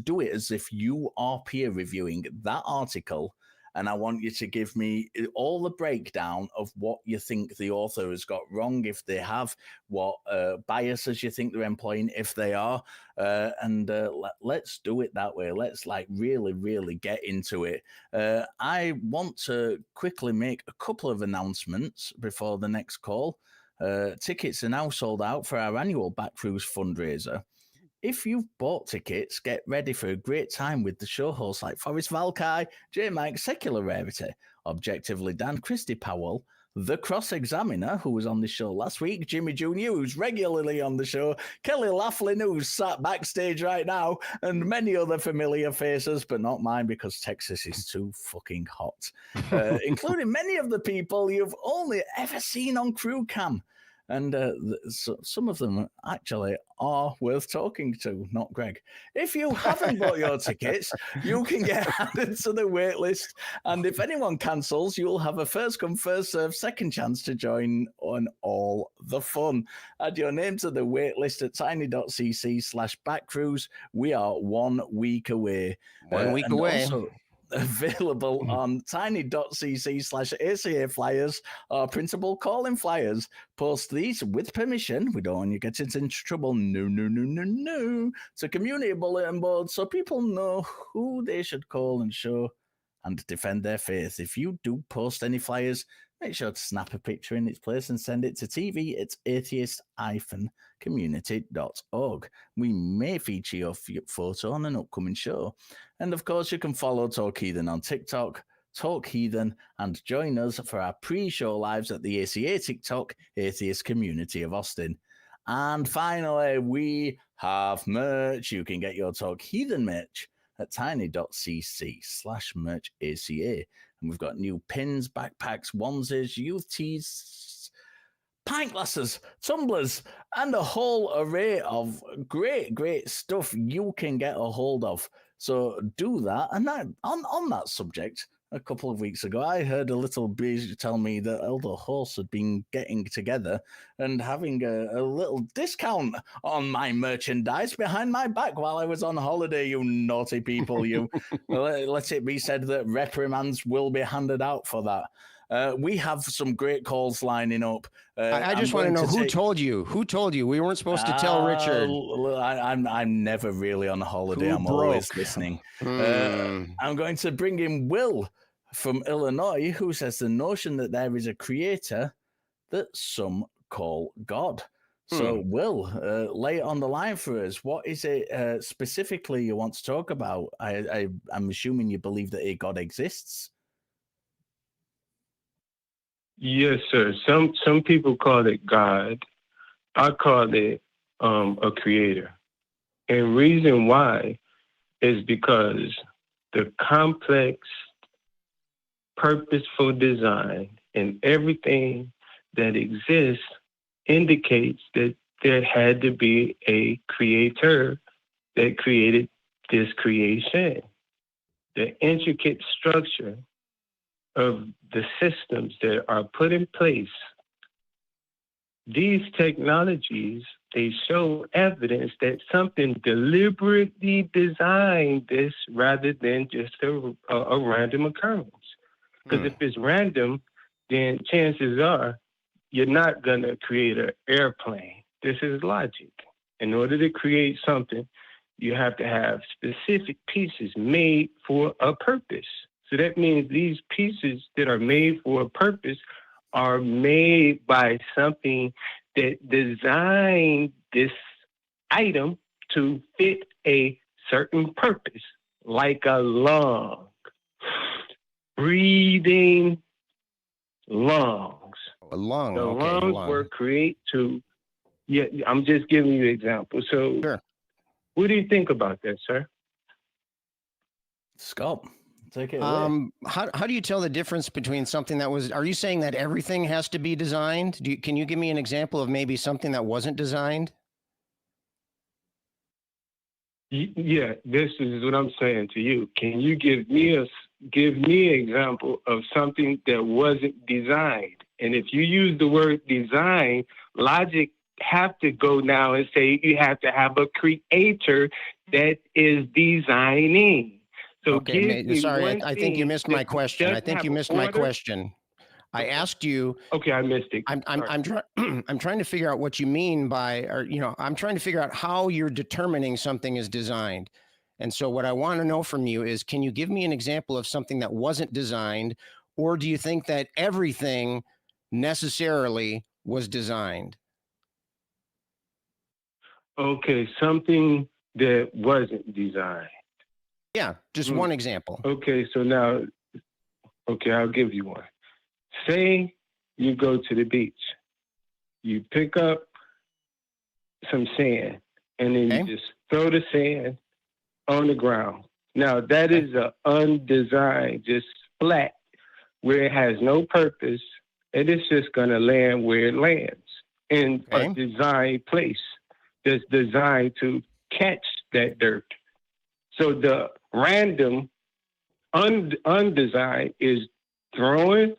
do it as if you are peer reviewing that article. And I want you to give me all the breakdown of what you think the author has got wrong, if they have, what biases you think they're employing, if they are. And let's do it that way. Let's really, really get into it. I want to quickly make a couple of announcements before the next call. Tickets are now sold out for our annual Backthroughs fundraiser. If you've bought tickets, get ready for a great time with the show hosts like Forrest Valkai, J. Mike, Secular Rarity, Objectively Dan, Christy Powell, The Cross Examiner, who was on the show last week, Jimmy Jr., who's regularly on the show, Kelly Laughlin, who's sat backstage right now, and many other familiar faces, but not mine because Texas is too fucking hot, including many of the people you've only ever seen on crew cam. And some of them actually are worth talking to, not Greg. If you haven't bought your tickets, you can get added to the wait list. And if anyone cancels, you'll have a first come, first serve, second chance to join on all the fun. Add your name to the wait list at tiny.cc/backcruise. We are 1 week away. 1 week away. Also, available on tiny.cc/ACA flyers or printable calling flyers. Post these with permission. We don't want you getting into trouble. No. To community bulletin boards so people know who they should call and show and defend their faith. If you do post any flyers, make sure to snap a picture in its place and send it to TV at atheist-community.org. We may feature your photo on an upcoming show. And of course, you can follow Talk Heathen on TikTok, Talk Heathen, and join us for our pre-show lives at the ACA TikTok, Atheist Community of Austin. And finally, we have merch. You can get your Talk Heathen merch at tiny.cc/merchaca. And we've got new pins, backpacks, onesies, youth tees, pint glasses, tumblers, and a whole array of great stuff you can get a hold of. So do that. And on that subject, a couple of weeks ago, I heard a little bee tell me that Elder Horse had been getting together and having a little discount on my merchandise behind my back while I was on holiday, you naughty people. You let it be said that reprimands will be handed out for that. We have some great calls lining up. I just want to know who told you. Who told you? We weren't supposed to tell Richard. I'm never really on holiday. I'm always listening. I'm going to bring in Will from Illinois, who says the notion that there is a creator that some call God. So, Will, lay it on the line for us. What is it specifically you want to talk about? I'm assuming you believe that a God exists. Yes, sir. Some people call it God. I call it a creator. And reason why is because the complex, purposeful design and everything that exists indicates that there had to be a creator that created this creation. The intricate structure of the systems that are put in place, these technologies they show evidence that something deliberately designed this rather than just a random occurrence. Because if it's random, then chances are you're not going to create an airplane. This is logic. In order to create something, you have to have specific pieces made for a purpose. So that means these pieces that are made for a purpose are made by something that designed this item to fit a certain purpose, like a lung, breathing lungs. A lung. The Okay, lungs lung. were created to, yeah, I'm just giving you an example. So Sure. What do you think about that, sir? Scott, take it away. How do you tell the difference between something that was, are you saying that everything has to be designed? Can you give me an example of maybe something that wasn't designed? Yeah, this is what I'm saying to you. Can you give me an example of something that wasn't designed? And if you use the word design, logic have to go now and say you have to have a creator that is designing. So okay, sorry, I think you missed my question. I think you missed my question. I asked you. Okay, I missed it. I'm trying to figure out what you mean by, or I'm trying to figure out how you're determining something is designed. And so what I want to know from you is, can you give me an example of something that wasn't designed, or do you think that everything necessarily was designed? Okay, something that wasn't designed. Yeah, just one example. Okay, so now, I'll give you one. Say you go to the beach, you pick up some sand, and then you just throw the sand on the ground. Now, that is an undesigned, just flat, where it has no purpose, and it's just going to land where it lands in a designed place that's designed to catch that dirt. So the random, undesigned is throwing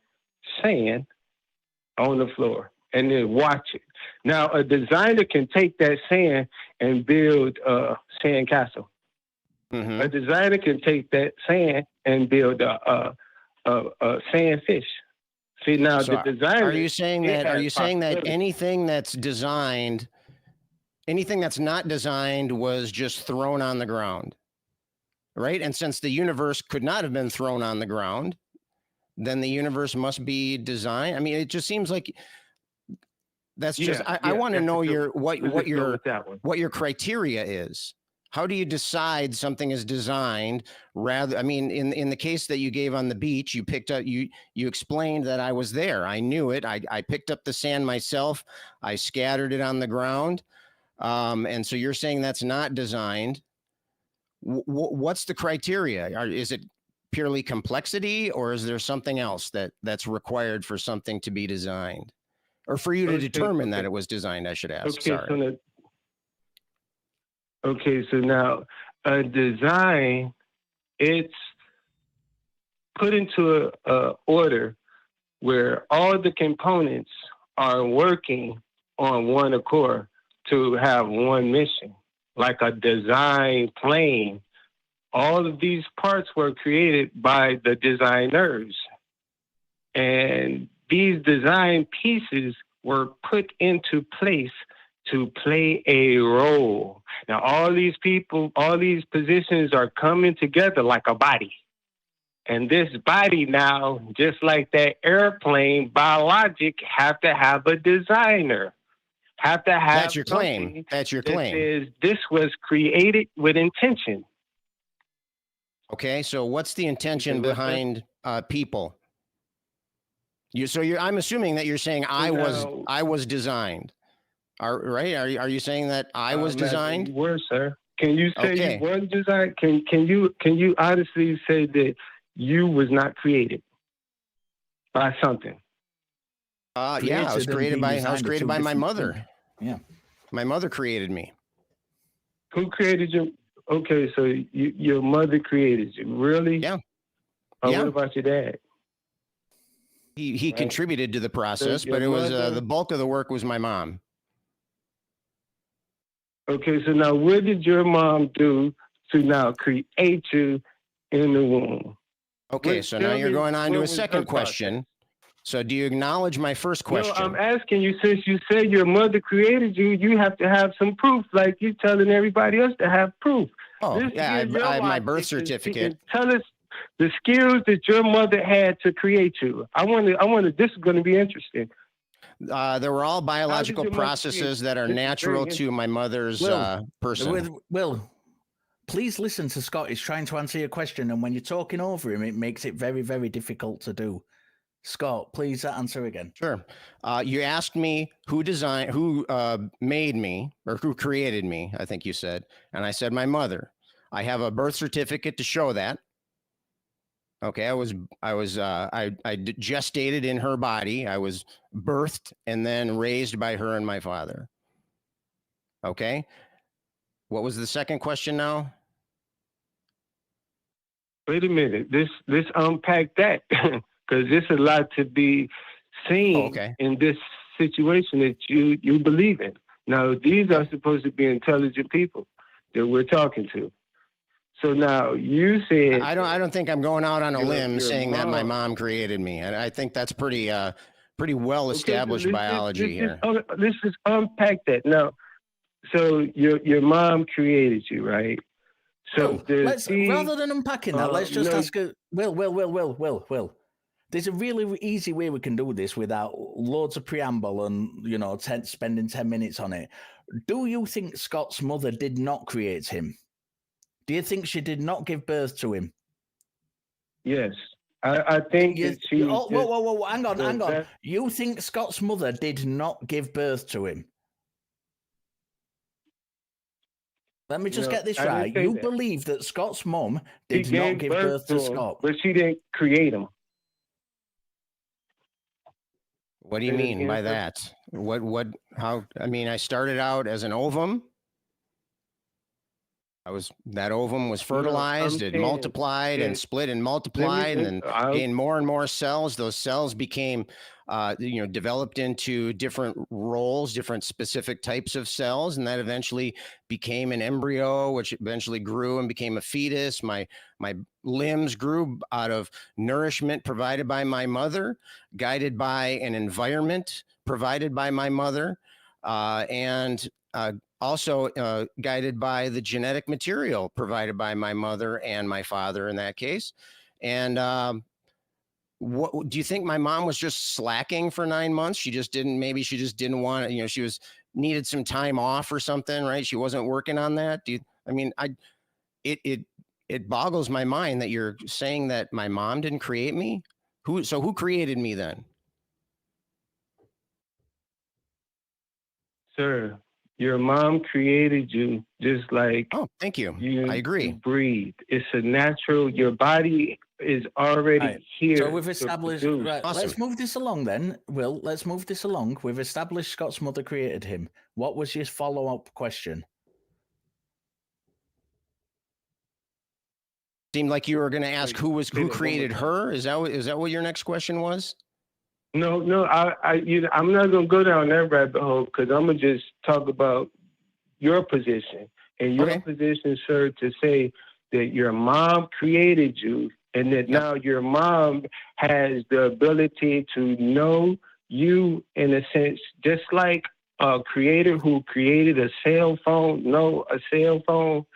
sand on the floor and then watch it. Now, a designer can take that sand and build a sand castle. Mm-hmm. A designer can take that sand and build a sand fish. See, now so the designer. Are you saying that anything that's designed, anything that's not designed was just thrown on the ground, right? And since the universe could not have been thrown on the ground, then the universe must be designed. I mean, it just seems like that's just. I want to know what your criteria is. How do you decide something is designed? Rather, I mean, in the case that you gave on the beach, you picked up, you explained that I was there. I knew it. I picked up the sand myself. I scattered it on the ground. And so you're saying that's not designed. What's the criteria? Is it purely complexity, or is there something else that's required for something to be designed, or for you to determine that it was designed? I should ask. Sorry. So now a design, it's put into a order where all the components are working on one accord to have one mission, like a design plane. All of these parts were created by the designers, and these design pieces were put into place to play a role. Now, all these people, all these positions are coming together like a body. And this body now, just like that airplane, biologic, have to have a designer. Have to have. That's your claim. That's your claim. This was created with intention. Okay, so what's the intention behind people? I'm assuming that you're saying I was designed. Right? Are you saying that I was designed? You were, sir. Can you say you weren't designed? Can you honestly say that you was not created by something? Yeah, I was created by my mother. Yeah, my mother created me. Who created you? Okay, so your mother created you. Really? Yeah. What about your dad? He contributed to the process, but it was the bulk of the work was my mom. Okay, so now what did your mom do to now create you in the womb? Okay, so now you're going on to a second question. So do you acknowledge my first question? No, I'm asking you, since you said your mother created you, you have to have some proof, like you're telling everybody else to have proof. Oh, yeah, I have my birth certificate. Tell us the skills that your mother had to create you. I want to, this is going to be interesting. There were all biological processes that are natural to my mother's person. Will, please listen to Scott. He's trying to answer your question, and when you're talking over him, it makes it very, very difficult to do. Scott, please answer again. Sure. You asked me who made me, or who created me, I think you said. And I said my mother. I have a birth certificate to show that. Okay, I gestated in her body. I was birthed and then raised by her and my father. Okay. What was the second question now? Wait a minute. Let's unpack that, because there's a lot to be seen in this situation that you believe in. Now, these are supposed to be intelligent people that we're talking to. So now you said, I don't think I'm going out on a limb saying that my mom created me. And I think that's pretty well established biology here. Let's just unpack that now. So your mom created you, right? So rather than unpacking that, let's just ask her. Will. There's a really easy way we can do this without loads of preamble and spending 10 minutes on it. Do you think Scott's mother did not create him? Do you think she did not give birth to him? Yes. I think that she... Whoa, hang on. You think Scott's mother did not give birth to him? Let me just get this right. You believe that Scott's mom did not give birth to Scott. But she didn't create him. What do you mean by that? How, I started out as an ovum. That ovum was fertilized, it multiplied and split and multiplied, and then gained more and more cells. Those cells became, developed into different roles, different specific types of cells, and that eventually became an embryo, which eventually grew and became a fetus. My limbs grew out of nourishment provided by my mother, guided by an environment provided by my mother, and also guided by the genetic material provided by my mother and my father in that case. And what do you think? My mom was just slacking for 9 months? She just didn't want it. She needed some time off or something, right? She wasn't working on that. It boggles my mind that you're saying that my mom didn't create me. Who created me then? Sir, your mom created you just like... Oh, thank you. I agree. You breathe. It's a natural... Your body is already here. So we've established... Right, awesome. Let's move this along then. Will, let's move this along. We've established Scott's mother created him. What was your follow-up question? Seemed like you were going to ask who created her. Is that what your next question was? No, I'm not going to go down that rabbit hole, because I'm going to just talk about your position. And your position, sir, to say that your mom created you, and that now your mom has the ability to know you in a sense, just like a creator who created a cell phone, a cell phone.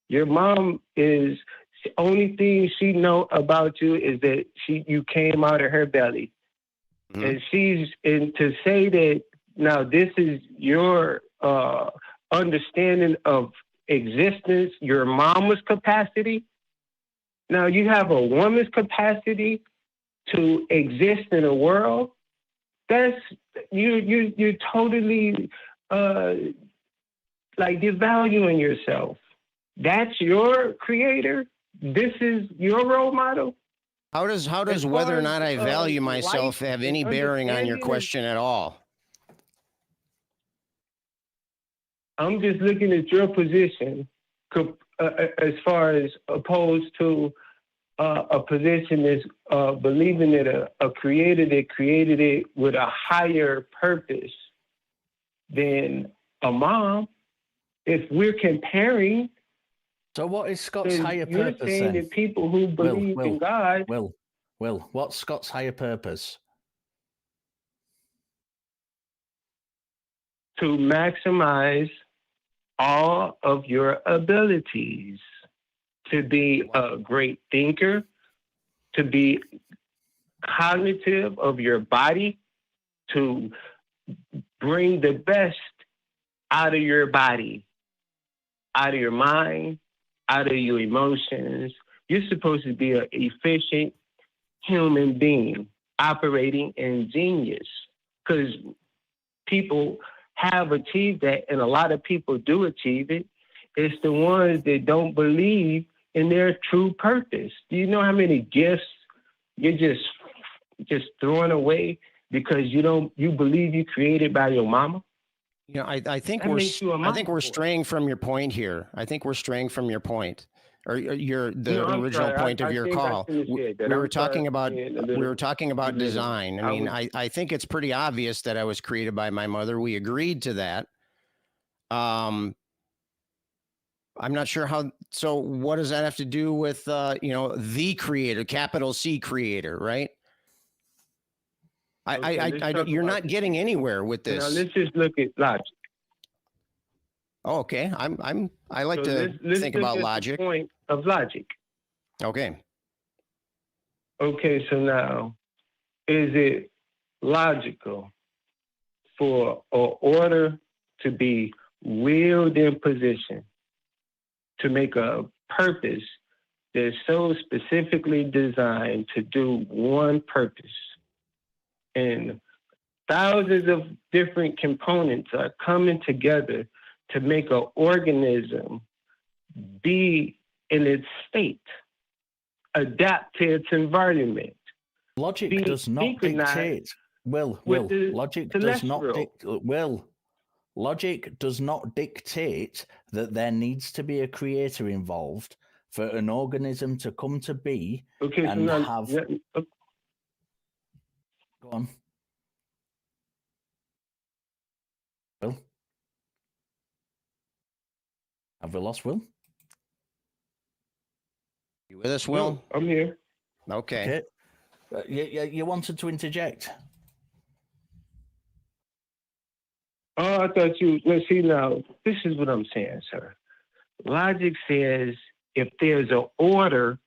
Your mom is, the only thing she know about you is that you came out of her belly. Mm-hmm. And to say that now this is your understanding of existence, your mama's capacity. Now you have a woman's capacity to exist in a world. That's you're totally like devaluing yourself. That's your creator. This is your role model. How does whether or not I value myself have any bearing on your question at all? I'm just looking at your position as far as opposed to a position that's believing that a creator that created it with a higher purpose than a mom. if we're comparing, So what is Scott's then higher you're purpose saying then? that people who believe in God, Will, what's Scott's higher purpose? to maximize all of your abilities, to be a great thinker, to be cognitive of your body, to bring the best out of your body, out of your mind, out of your emotions. You're supposed to be an efficient human being operating in genius, because people have achieved that, and a lot of people do achieve it. It's the ones that don't believe in their true purpose. Do you know how many gifts you're just throwing away because you believe you created by your mama? You know, I think That makes you a I think we're mama boy. straying from your point here. I think we're straying from your point, or the I'm original sorry. point of I your think I call. shouldn't have said that. We I'm were talking sorry about for being a we little were talking about belligerent. design. I mean, I think it's pretty obvious that I was created by my mother. We agreed to that. I'm not sure how. So what does that have to do with the creator, capital C creator, right? You're not getting anywhere with Now this. let's just look at logic. Oh, okay. I like to let's think look about at logic. The point of logic. Okay. Okay, so now, is it logical for an order to be willed in position to make a purpose that's so specifically designed to do one purpose? And thousands of different components are coming together to make an organism be in its state, adapt to its environment. Logic does not dictate. Logic does not dictate that there needs to be a creator involved for an organism to come to be and have. Go on. Will? Have we lost Will? You with us, Will? No, I'm here. Okay. You wanted to interject. Oh, I thought you. Let's see now. This is what I'm saying, sir. Logic says if there's an order,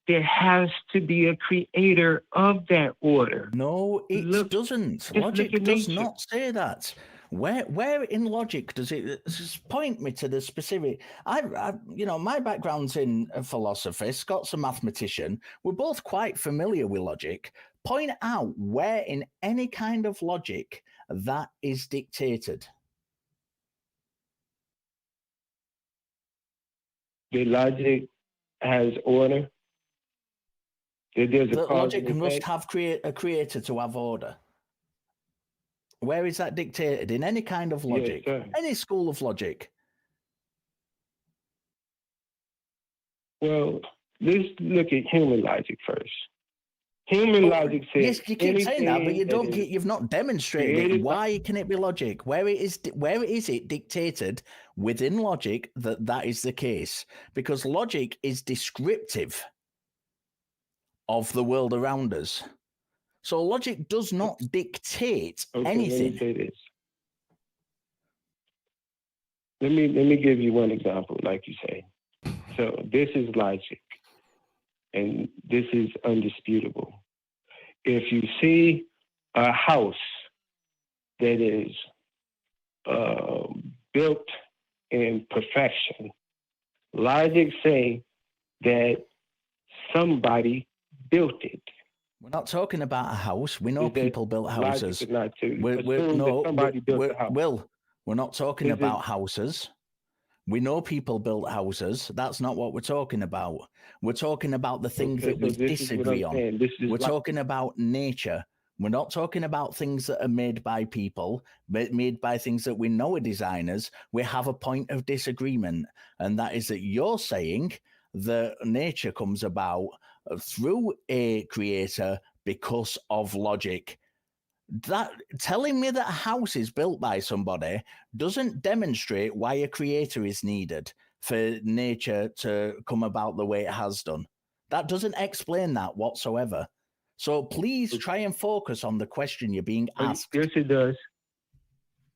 there has to be a creator of that order. No, it doesn't. Logic does not say that. Where in logic does it just point me to the specific? My background's in philosophy. Scott's a mathematician. We're both quite familiar with logic. Point out where in any kind of logic that is dictated. The logic has order. There's a logic must have a creator to have order. Where is that dictated? In any kind of logic, yes, any school of logic. Well, let's look at human logic first. Human logic says yes, you keep saying that, but you've not demonstrated it. Why can it be logic? Where is it dictated within logic that is the case? Because logic is descriptive of the world around us. So logic does not dictate anything. Let me say this. Let me give you one example, like you say. So this is logic, and this is undisputable. If you see a house that is built in perfection, logic say that somebody built it. We're not talking about a house. We know people built houses. We're not talking about houses. We know people built houses. That's not what we're talking about. We're talking about the things that we disagree on. We're talking about nature. We're not talking about things that are made by people, but made by things that we know are designers. We have a point of disagreement, and that is that you're saying that nature comes about through a creator because of logic. That telling me that a house is built by somebody doesn't demonstrate why a creator is needed for nature to come about the way it has done. That doesn't explain that whatsoever. So please try and focus on the question you're being asked. Yes, it does.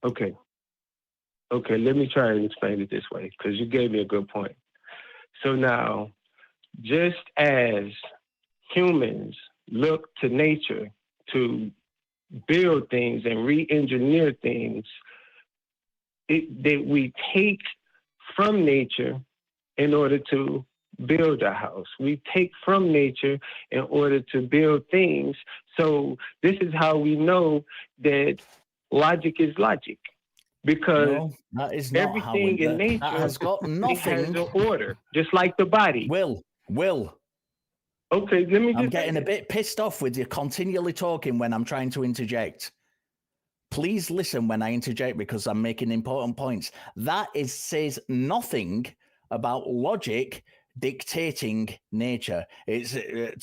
Okay. Okay, let me try and explain it this way, because you gave me a good point. So now, just as humans look to nature to build things and re-engineer things that we take from nature in order to build a house. We take from nature in order to build things. So this is how we know that logic is logic. Because no, that is not everything in nature that has got nothing. Has an order, just like the body. Will. Okay, let me. I'm getting a bit pissed off with you continually talking when I'm trying to interject. Please listen when I interject because I'm making important points. That says nothing about logic dictating nature. It's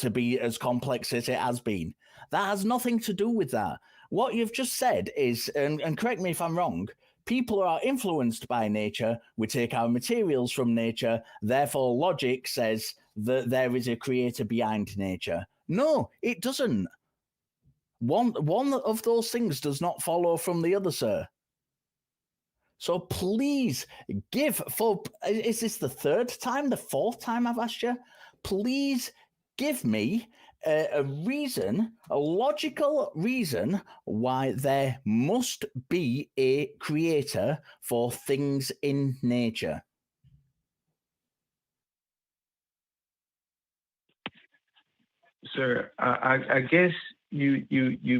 to be as complex as it has been. That has nothing to do with that. What you've just said is, and correct me if I'm wrong, people are influenced by nature. We take our materials from nature. Therefore, logic says that there is a creator behind nature. No, it doesn't. One of those things does not follow from the other, sir. So please is this the third time, the fourth time I've asked you? Please give me a reason, a logical reason why there must be a creator for things in nature. Sir, I guess you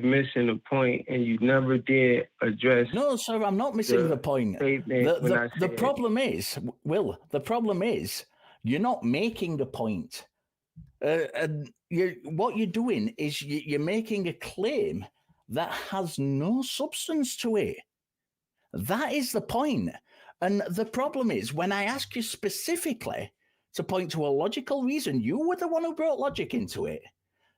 missing the point, and you never did address. No, sir, I'm not missing the point. The problem is, Will, the problem is you're not making a point. What you're doing is you're making a claim that has no substance to it. That is the point. And the problem is, when I ask you specifically to point to a logical reason, you were the one who brought logic into it.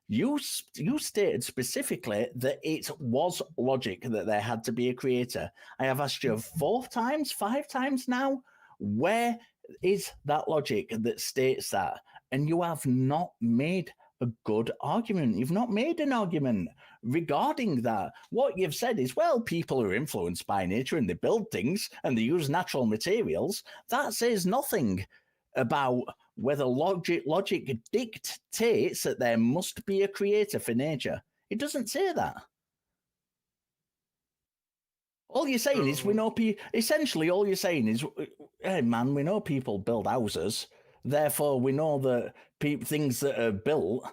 You stated specifically that it was logic that there had to be a creator. I have asked you 5 times now, where is that logic that states that? And you have not made a good argument. You've not made an argument regarding that. What you've said is, well, people are influenced by nature and they build things and they use natural materials. That says nothing about whether logic dictates that there must be a creator for nature. It doesn't say that. All you're saying is we know essentially all you're saying is, hey man, we know people build houses, therefore we know that things that are built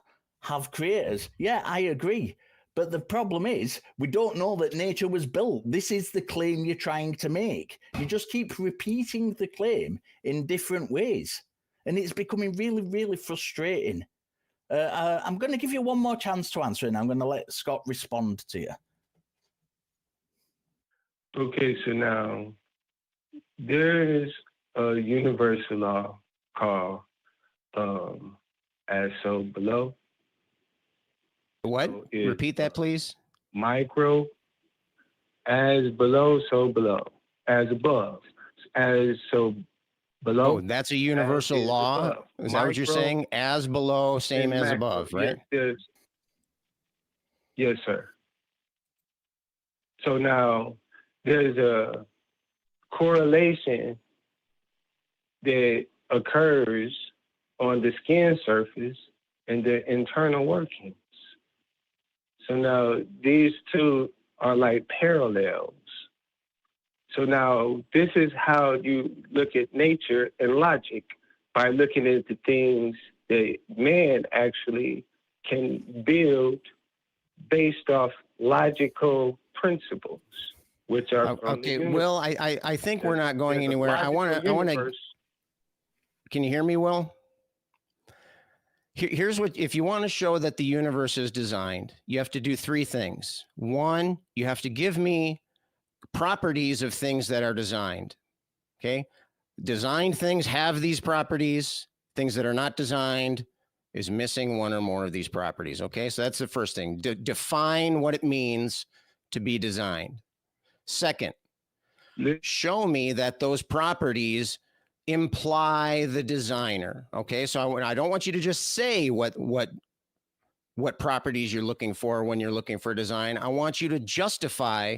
have creators. Yeah, I agree. But the problem is, we don't know that nature was built. This is the claim you're trying to make. You just keep repeating the claim in different ways. And it's becoming really, really frustrating. I'm going to give you one more chance to answer, and I'm going to let Scott respond to you. Okay, so now there is a universal law called as so below. What? So Repeat that, please. Micro, as below, so below. As above, as so below. Oh, that's a universal law? Above. Is that what you're saying? As below, same as macro. above, right? Yes, sir. So now there's a correlation that occurs on the skin surface and the internal workings. So now these two are like parallels. So now this is how you look at nature and logic, by looking at the things that man actually can build based off logical principles, which are okay. Will, I think we're not going anywhere. I want to. Can you hear me, Will? Here's what, if you want to show that the universe is designed, you have to do 3 things. 1, you have to give me properties of things that are designed. Okay. Designed things have these properties. Things that are not designed is missing one or more of these properties. Okay. So that's the first thing. Define what it means to be designed. Second, show me that those properties imply the designer. Okay, so I don't want you to just say what properties you're looking for when you're looking for design. I want you to justify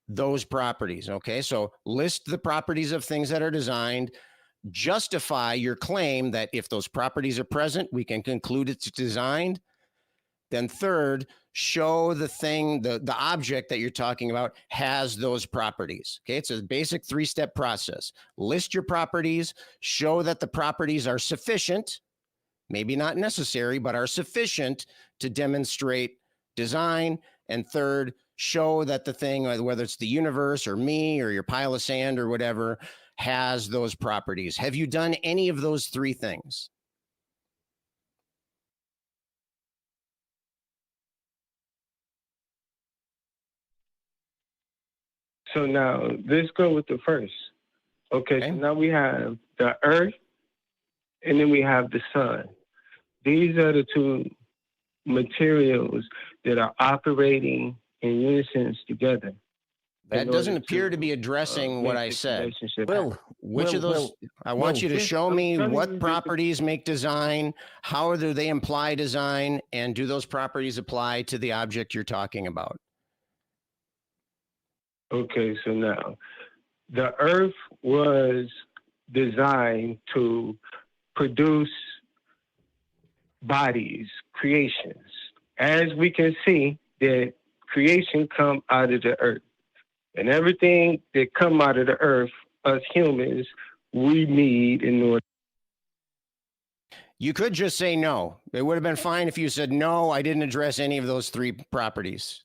those properties. Okay, so list the properties of things that are designed. Justify your claim that if those properties are present, we can conclude it's designed. Then third, show the thing, the object that you're talking about has those properties. Okay, it's a basic 3-step process. List your properties, show that the properties are sufficient, maybe not necessary, but are sufficient to demonstrate design. And third, show that the thing, whether it's the universe or me or your pile of sand or whatever, has those properties. Have you done any of those 3 things? So now let's go with the first. Okay, so now we have the earth and then we have the sun. These are the 2 materials that are operating in unison together. That doesn't appear to be addressing what I said. Which of those? I want you to show me what properties make design, how do they imply design, and do those properties apply to the object you're talking about? Okay, so now the earth was designed to produce bodies, creations. As we can see, that creation come out of the earth. And everything that come out of the earth, us humans, we need in order. You could just say no. It would have been fine if you said, no, I didn't address any of those 3 properties.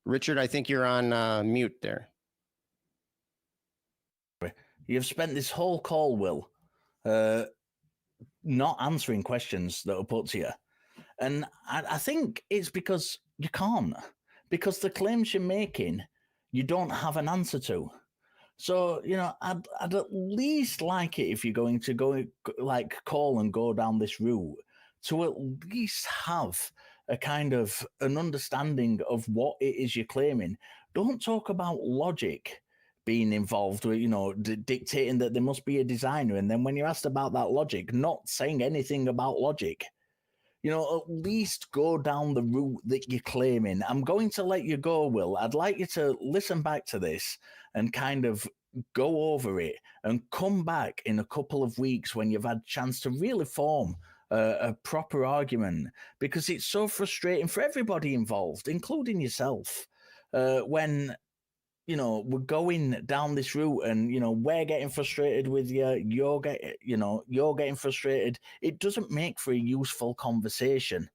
Richard, I think you're on mute there. You've spent this whole call, Will, not answering questions that are put to you. And I think it's because you can't. Because the claims you're making, you don't have an answer to. So, I'd at least like it if you're going to call and go down this route to at least have a kind of an understanding of what it is you're claiming. Don't talk about logic being involved with, dictating that there must be a designer. And then when you're asked about that logic, not saying anything about logic. At least go down the route that you're claiming. I'm going to let you go, Will. I'd like you to listen back to this and kind of go over it and come back in a couple of weeks when you've had a chance to really form a proper argument, because it's so frustrating for everybody involved, including yourself, when we're going down this route and, we're getting frustrated with you, you're getting frustrated. It doesn't make for a useful conversation.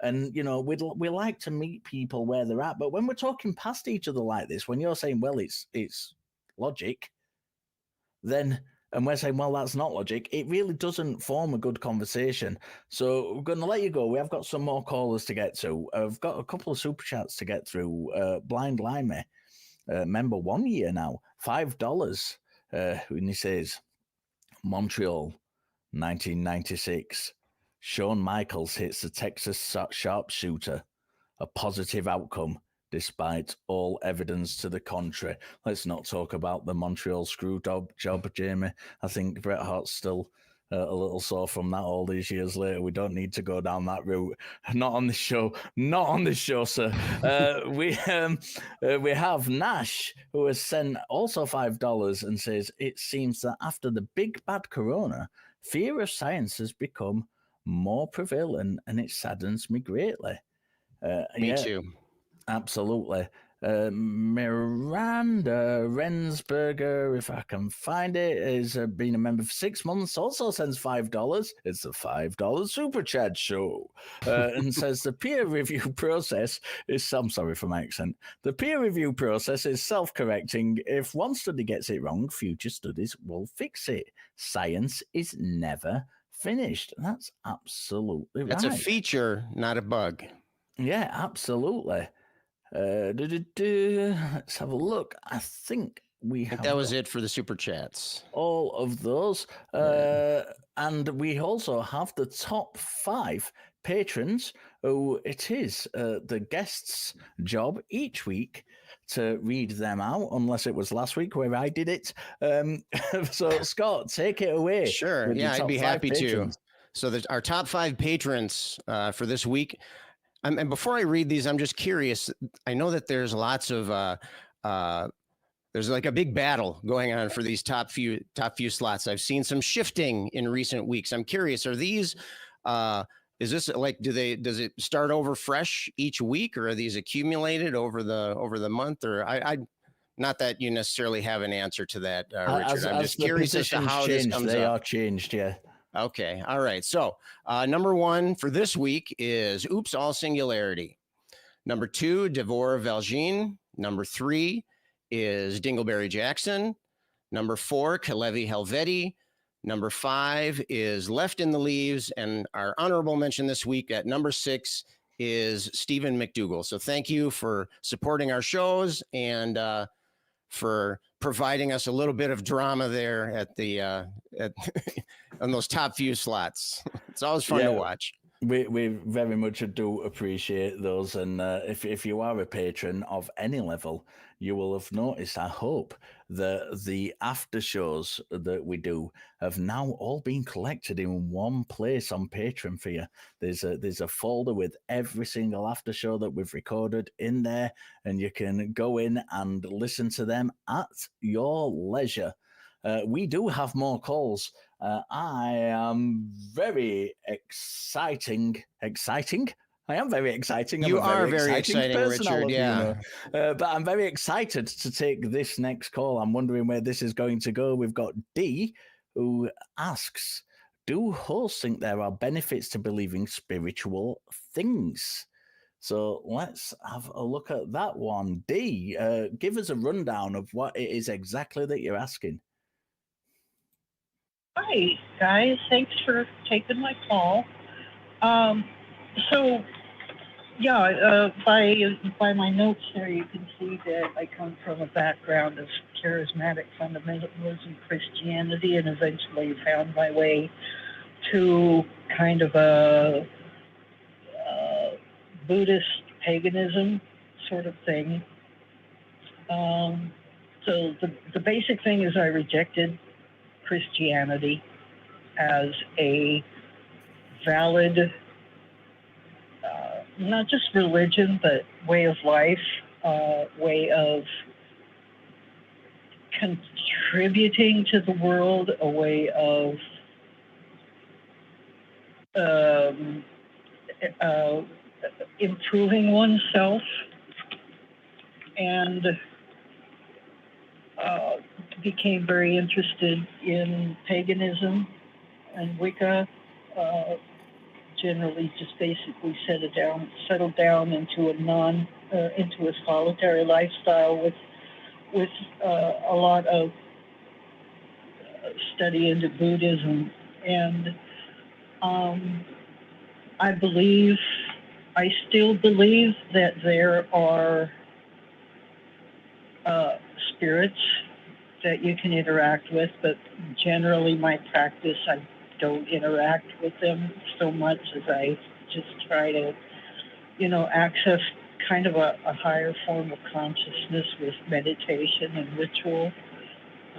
And, we like to meet people where they're at. But when we're talking past each other like this, when you're saying, well, it's logic, then, and we're saying, well, that's not logic, it really doesn't form a good conversation. So we're going to let you go. We have got some more callers to get to. I've got a couple of super chats to get through. Blind Limey. Member 1 year now, $5. And he says, Montreal, 1996. Shawn Michaels hits the Texas sharpshooter. A positive outcome, despite all evidence to the contrary. Let's not talk about the Montreal screw job, Jamie. I think Bret Hart's still a little sore from that all these years later. We don't need to go down that route. Not on this show. Not on this show, sir. We have Nash, who has sent also $5 and says, it seems that after the big bad corona, fear of science has become more prevalent, and it saddens me greatly. Me too. Absolutely. Miranda Rensberger, if I can find it, has been a member for 6 months, also sends $5. It's a $5 super chat show, and says the peer review process is, I'm sorry for my accent, the peer review process is self-correcting. If one study gets it wrong, future studies will fix it. Science is never finished. That's absolutely right. That's a feature, not a bug. Yeah, absolutely. Let's have a look. I think that was it for the super chats. All of those. And we also have the top 5 patrons who it is the guest's job each week to read them out, unless it was last week where I did it. So, Scott, take it away. Sure. with Yeah, the I'd top be 5 happy patrons. to. So our top 5 patrons for this week. And before I read these, I'm just curious. I know that there's lots of there's like a big battle going on for these top few slots. I've seen some shifting in recent weeks. I'm curious, are these is this like does it start over fresh each week, or are these accumulated over the month? Or I not that you necessarily have an answer to that, Richard. I'm just curious as to how this comes they up. are changed, yeah. Okay. All right. So number 1 for this week is Oops, All Singularity. Number 2, Devor Valjean. Number 3 is Dingleberry Jackson. Number 4, Kalevi Helveti. Number 5 is Left in the Leaves. And our honorable mention this week at number 6 is Stephen McDougall. So thank you for supporting our shows and for providing us a little bit of drama there at the on those top few slots. It's always fun to watch. We very much do appreciate those, and if you are a patron of any level, you will have noticed, I hope, that the after shows that we do have now all been collected in one place on Patreon for you. There's a folder with every single after show that we've recorded in there, and you can go in and listen to them at your leisure. We do have more calls. I am very exciting. I am very exciting. You I'm a are very exciting, person, Richard. Yeah. but I'm very excited to take this next call. I'm wondering where this is going to go. We've got D, who asks, do hosts think there are benefits to believing spiritual things? So let's have a look at that one. D, give us a rundown of what it is exactly that you're asking. Hi, guys. Thanks for taking my call. So, yeah, by my notes there, you can see that I come from a background of charismatic fundamentalism Christianity, and eventually found my way to kind of a Buddhist paganism sort of thing. So the basic thing is I rejected Christianity as a valid, not just religion, but way of life, way of contributing to the world, a way of improving oneself, and became very interested in paganism and Wicca. Generally, just basically settled down into a solitary lifestyle with a lot of study into Buddhism, and I still believe that there are spirits that you can interact with, but generally my practice, I don't interact with them so much as I just try to, access kind of a higher form of consciousness with meditation and ritual.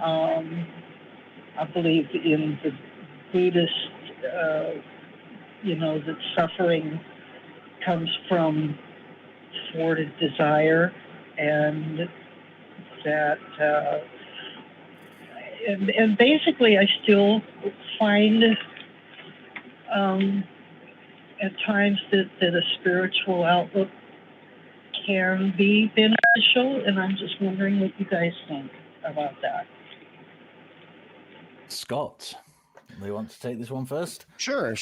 I believe in the Buddhist, that suffering comes from thwarted desire, and that and basically I still find at times that a spiritual outlook can be beneficial, and I'm just wondering what you guys think about that. Scott, do you want to take this one first? Sure.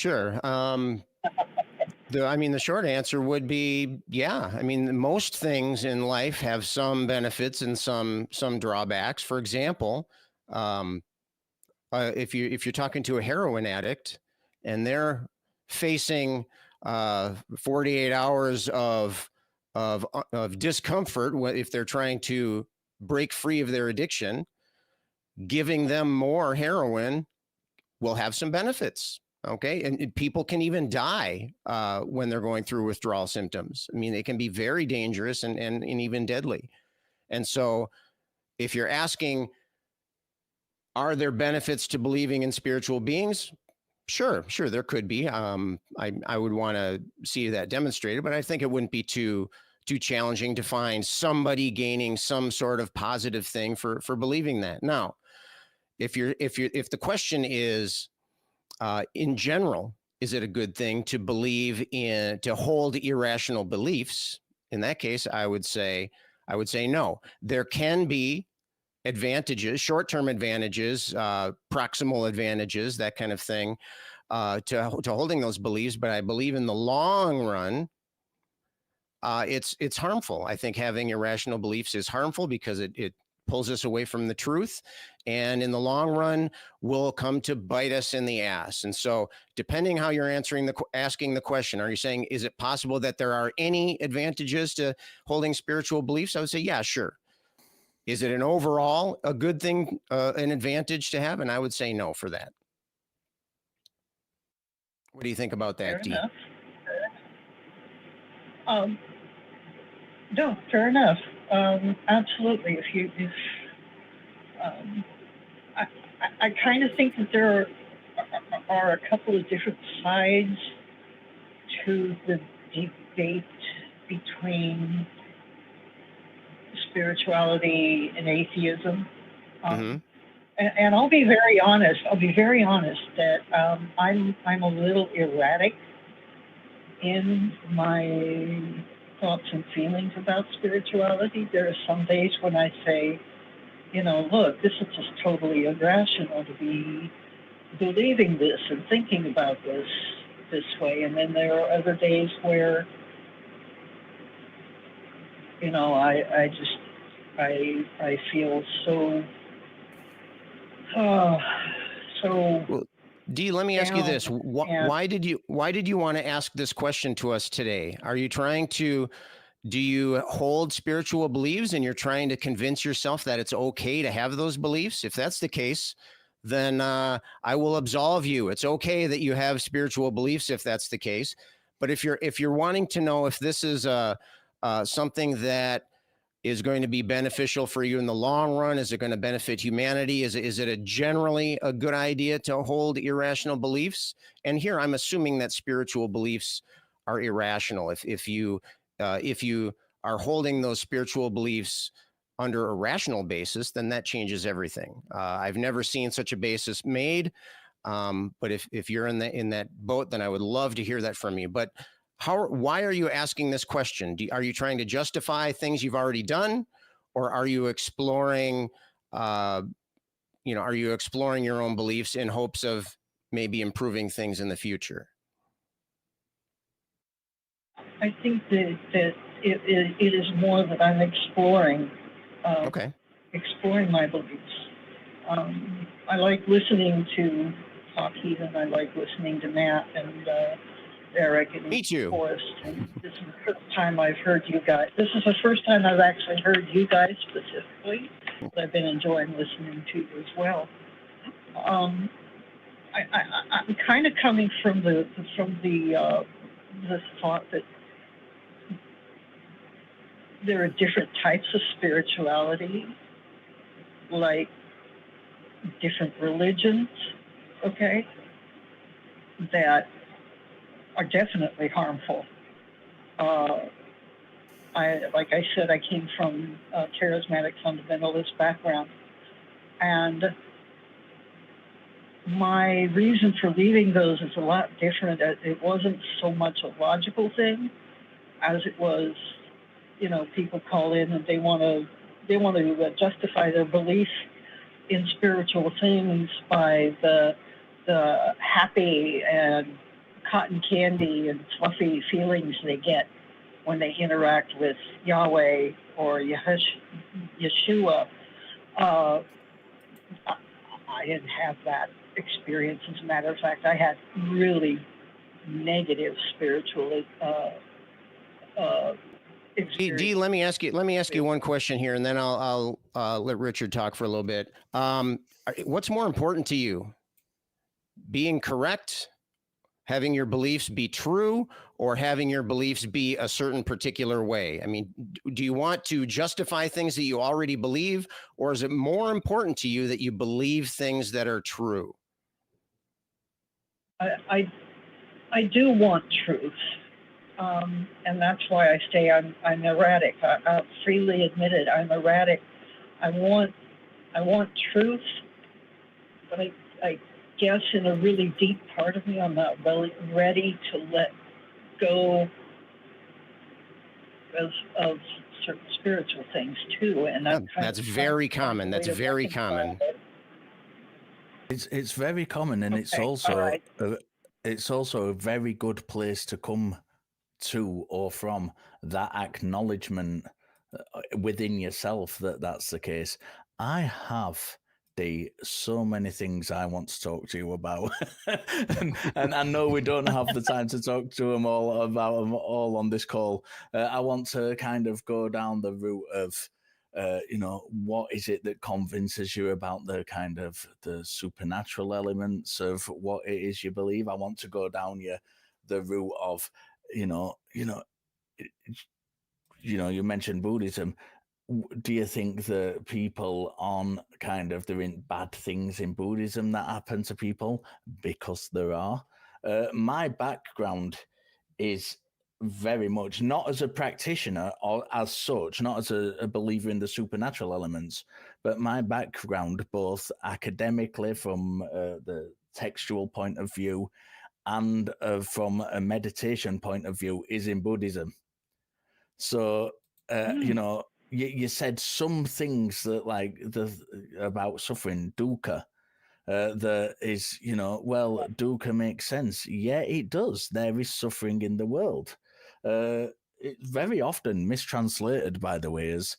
The short answer would be, yeah. I mean, most things in life have some benefits and some drawbacks. For example, if you're talking to a heroin addict and they're facing 48 hours of discomfort if they're trying to break free of their addiction, giving them more heroin will have some benefits. Okay. And people can even die when they're going through withdrawal symptoms. I mean, they can be very dangerous and even deadly. And so if you're asking, are there benefits to believing in spiritual beings? Sure, there could be. I would want to see that demonstrated, but I think it wouldn't be too challenging to find somebody gaining some sort of positive thing for believing that. Now, if the question is, in general, is it a good thing to to hold irrational beliefs? In that case, I would say no. There can be advantages, short-term advantages, proximal advantages, that kind of thing, to holding those beliefs. But I believe in the long run, it's harmful. I think having irrational beliefs is harmful because it pulls us away from the truth, and in the long run will come to bite us in the ass. And so, depending how you're asking the question, are you saying, is it possible that there are any advantages to holding spiritual beliefs? I would say, yeah, sure. Is it an overall a good thing, an advantage to have? And I would say no for that. What do you think about that, Dee? No, fair enough. Absolutely. I kind of think that there are a couple of different sides to the debate between spirituality and atheism. And I'll be very honest. That I'm a little erratic in my thoughts and feelings about spirituality. There are some days when I say, look, this is just totally irrational to be believing this and thinking about this way. And then there are other days where, I feel so. Well, Dee, let me ask you this: why did you want to ask this question to us today? Are you trying to? Do you hold spiritual beliefs and you're trying to convince yourself that it's okay to have those beliefs? If that's the case, then I will absolve you. It's okay that you have spiritual beliefs if that's the case. But if you're wanting to know if this is something that is going to be beneficial for you in the long run, is it going to benefit humanity? Is it generally a good idea to hold irrational beliefs? And here I'm assuming that spiritual beliefs are irrational. If you are holding those spiritual beliefs under a rational basis, then that changes everything. I've never seen such a basis made, but if you're in that boat, then I would love to hear that from you. But why are you asking this question? Are you trying to justify things you've already done, or are you exploring, are you exploring your own beliefs in hopes of maybe improving things in the future? I think that it is more that I'm exploring. Okay. Exploring my beliefs. I like listening to Talk Heathen. I like listening to Matt and Eric and Me too. Forrest. And this is the first time I've heard you guys. This is the first time I've actually heard you guys specifically. But I've been enjoying listening to you as well. I'm kind of coming from the thought that there are different types of spirituality, like different religions, okay, that are definitely harmful. Like I said, I came from a charismatic fundamentalist background, and my reason for leaving those is a lot different. It wasn't so much a logical thing as it was, people call in and they want to justify their belief in spiritual things by the happy and cotton candy and fluffy feelings they get when they interact with Yahweh or Yeshua. I didn't have that experience. As a matter of fact, I had really negative spiritual experience. Dee, let me ask you one question here, and then I'll let Richard talk for a little bit. What's more important to you, being correct Having your beliefs be true or having your beliefs be a certain particular way? I mean, do you want to justify things that you already believe, or is it more important to you that you believe things that are true? I do want truth. And that's why I say I'm erratic. I'll freely admit it. I'm erratic. I want truth, but I guess in a really deep part of me, I'm not really ready to let go of certain spiritual things too. And that's very common. That's very common. It's very common, and it's also it's also a very good place to come to or from, that acknowledgement within yourself that that's the case. I have so many things I want to talk to you about, and I know we don't have the time to talk to them all about them all on this call. I want to kind of go down the route of what is it that convinces you about the kind of the supernatural elements of what it is you believe. I want to go down the route of you mentioned Buddhism. Do you think that people on kind of doing bad things in Buddhism that happen to people? Because there are. My background is very much not as a practitioner or as such, not as a believer in the supernatural elements, but my background, both academically from the textual point of view and from a meditation point of view, is in Buddhism. So, you said some things that about suffering, dukkha, that is, dukkha makes sense. Yeah, it does. There is suffering in the world. It's very often mistranslated, by the way, as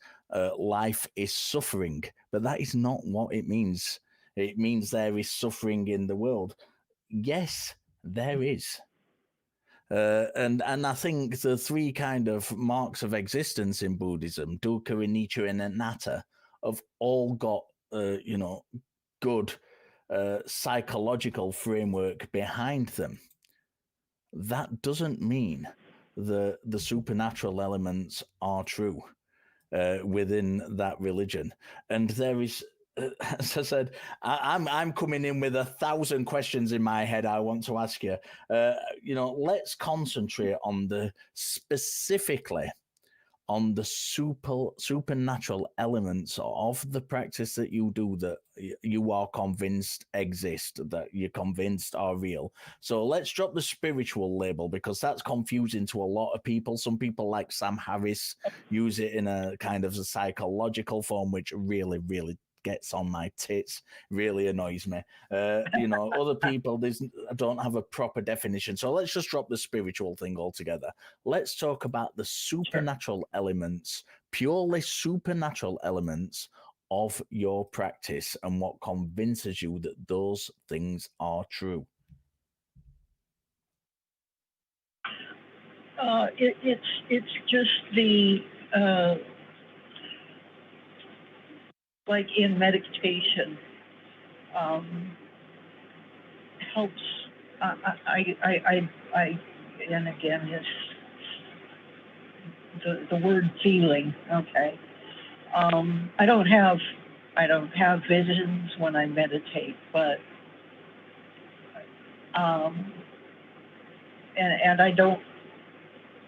life is suffering, but that is not what it means. It means there is suffering in the world. Yes, there is. And I think the three kind of marks of existence in Buddhism, dukkha, anicca, and anatta, have all got good psychological framework behind them. That doesn't mean the supernatural elements are true within that religion, and there is. As I said, I'm coming in with 1,000 questions in my head I want to ask you. Let's concentrate on specifically on the supernatural elements of the practice that you do, that you are convinced exist, that you're convinced are real. So let's drop the spiritual label, because that's confusing to a lot of people. Some people, like Sam Harris, use it in a kind of a psychological form, which really, really gets on my tits, really annoys me. Other people don't have a proper definition. So let's just drop the spiritual thing altogether. Let's talk about the supernatural elements, purely supernatural elements of your practice, and what convinces you that those things are true. It's just the like in meditation, helps. I and again, the word feeling. Okay, I don't have visions when I meditate, but and I don't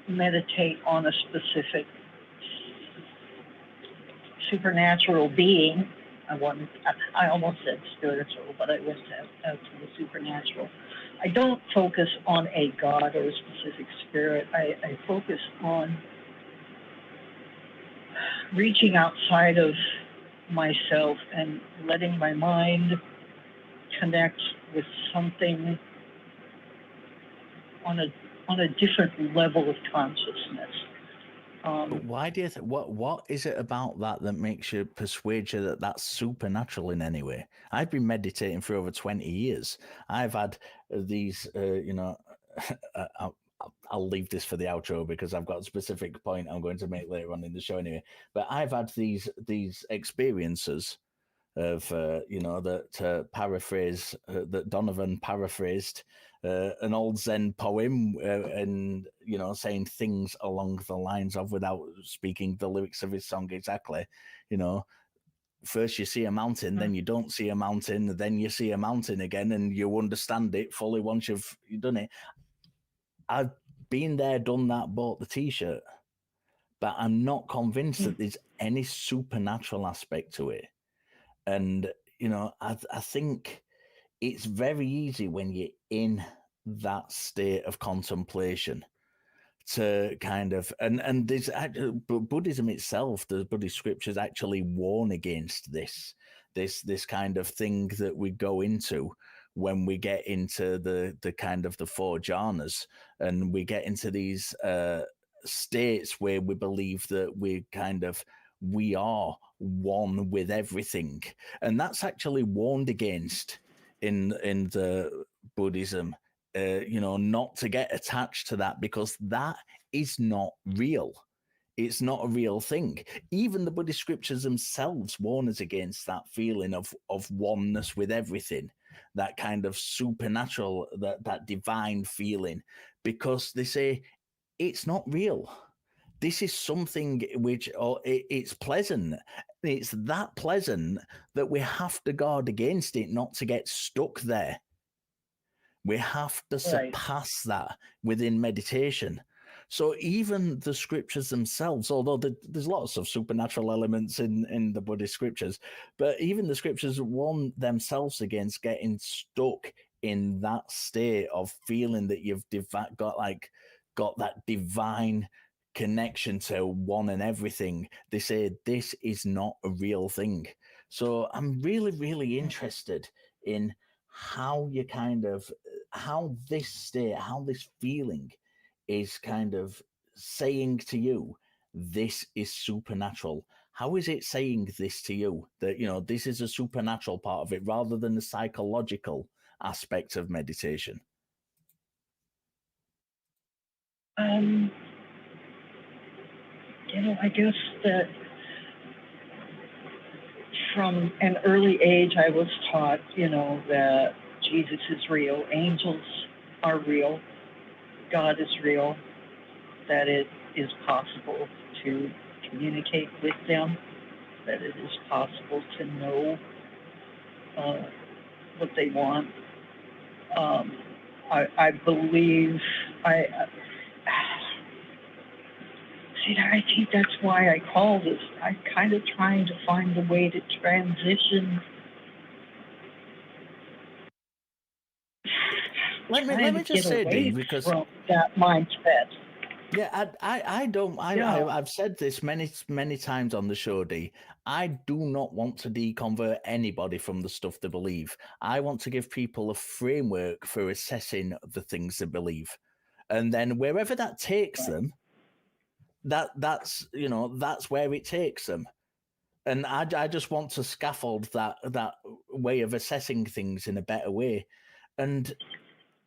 meditate on a specific supernatural being. I almost said spiritual, but I went to the supernatural. I don't focus on a God or a specific spirit. I focus on reaching outside of myself and letting my mind connect with something on a different level of consciousness. Why do you what is it about that makes you persuade you that that's supernatural in any way? I've been meditating for over 20 years. I've had these, I'll leave this for the outro because I've got a specific point I'm going to make later on in the show anyway. But I've had these experiences of, that paraphrase, that Donovan paraphrased, an old Zen poem, and saying things along the lines of, without speaking the lyrics of his song exactly, first you see a mountain, then you don't see a mountain, then you see a mountain again, and you understand it fully once you've done it. I've been there, done that, bought the t-shirt, but I'm not convinced that there's any supernatural aspect to it. And, I think it's very easy when you're in that state of contemplation to kind of, and there's actually, Buddhism itself, the Buddhist scriptures actually warn against this kind of thing that we go into when we get into the kind of the four jhanas, and we get into these states where we believe that we are one with everything, and that's actually warned against in the Buddhism. Not to get attached to that, because that is not real. It's not a real thing. Even the Buddhist scriptures themselves warn us against that feeling of oneness with everything, that kind of supernatural, that divine feeling, because they say it's not real. This is something which it's pleasant. It's that pleasant that we have to guard against it, not to get stuck there. We have to surpass that within meditation. So even the scriptures themselves, although there's lots of supernatural elements in the Buddhist scriptures, but even the scriptures warn themselves against getting stuck in that state of feeling that you've got that divine connection to one and everything. They say this is not a real thing. So I'm really, really interested in how this state, how this feeling is kind of saying to you, this is supernatural. How is it saying this to you, that, this is a supernatural part of it rather than the psychological aspect of meditation? I guess that from an early age, I was taught, that Jesus is real, angels are real, God is real, that it is possible to communicate with them, that it is possible to know what they want. I believe I think that's why I call this. I'm kind of trying to find a way to transition. Let me just say, Dee, because from that mindset. Yeah, I don't. I've said this many times on the show, Dee. I do not want to deconvert anybody from the stuff they believe. I want to give people a framework for assessing the things they believe, and then wherever that takes them, that's where it takes them. And I just want to scaffold that way of assessing things in a better way. And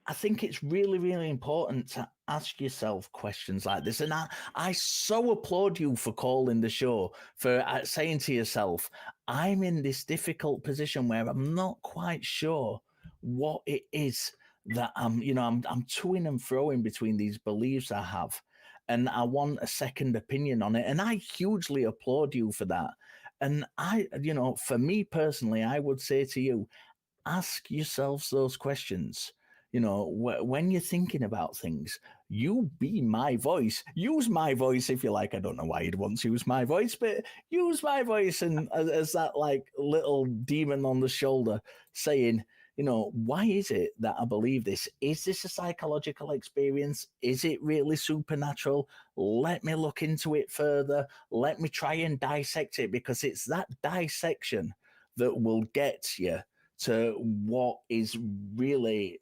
I think it's really, really important to ask yourself questions like this. And I so applaud you for calling the show, for saying to yourself, I'm in this difficult position where I'm not quite sure what it is that I'm toing and froing between these beliefs I have, and I want a second opinion on it. And I hugely applaud you for that. And for me personally, I would say to you, ask yourselves those questions. When you're thinking about things, you be my voice. Use my voice if you like. I don't know why you'd want to use my voice, but use my voice and as that like little demon on the shoulder saying, why is it that I believe this? Is this a psychological experience? Is it really supernatural? Let me look into it further. Let me try and dissect it, because it's that dissection that will get you to what is really,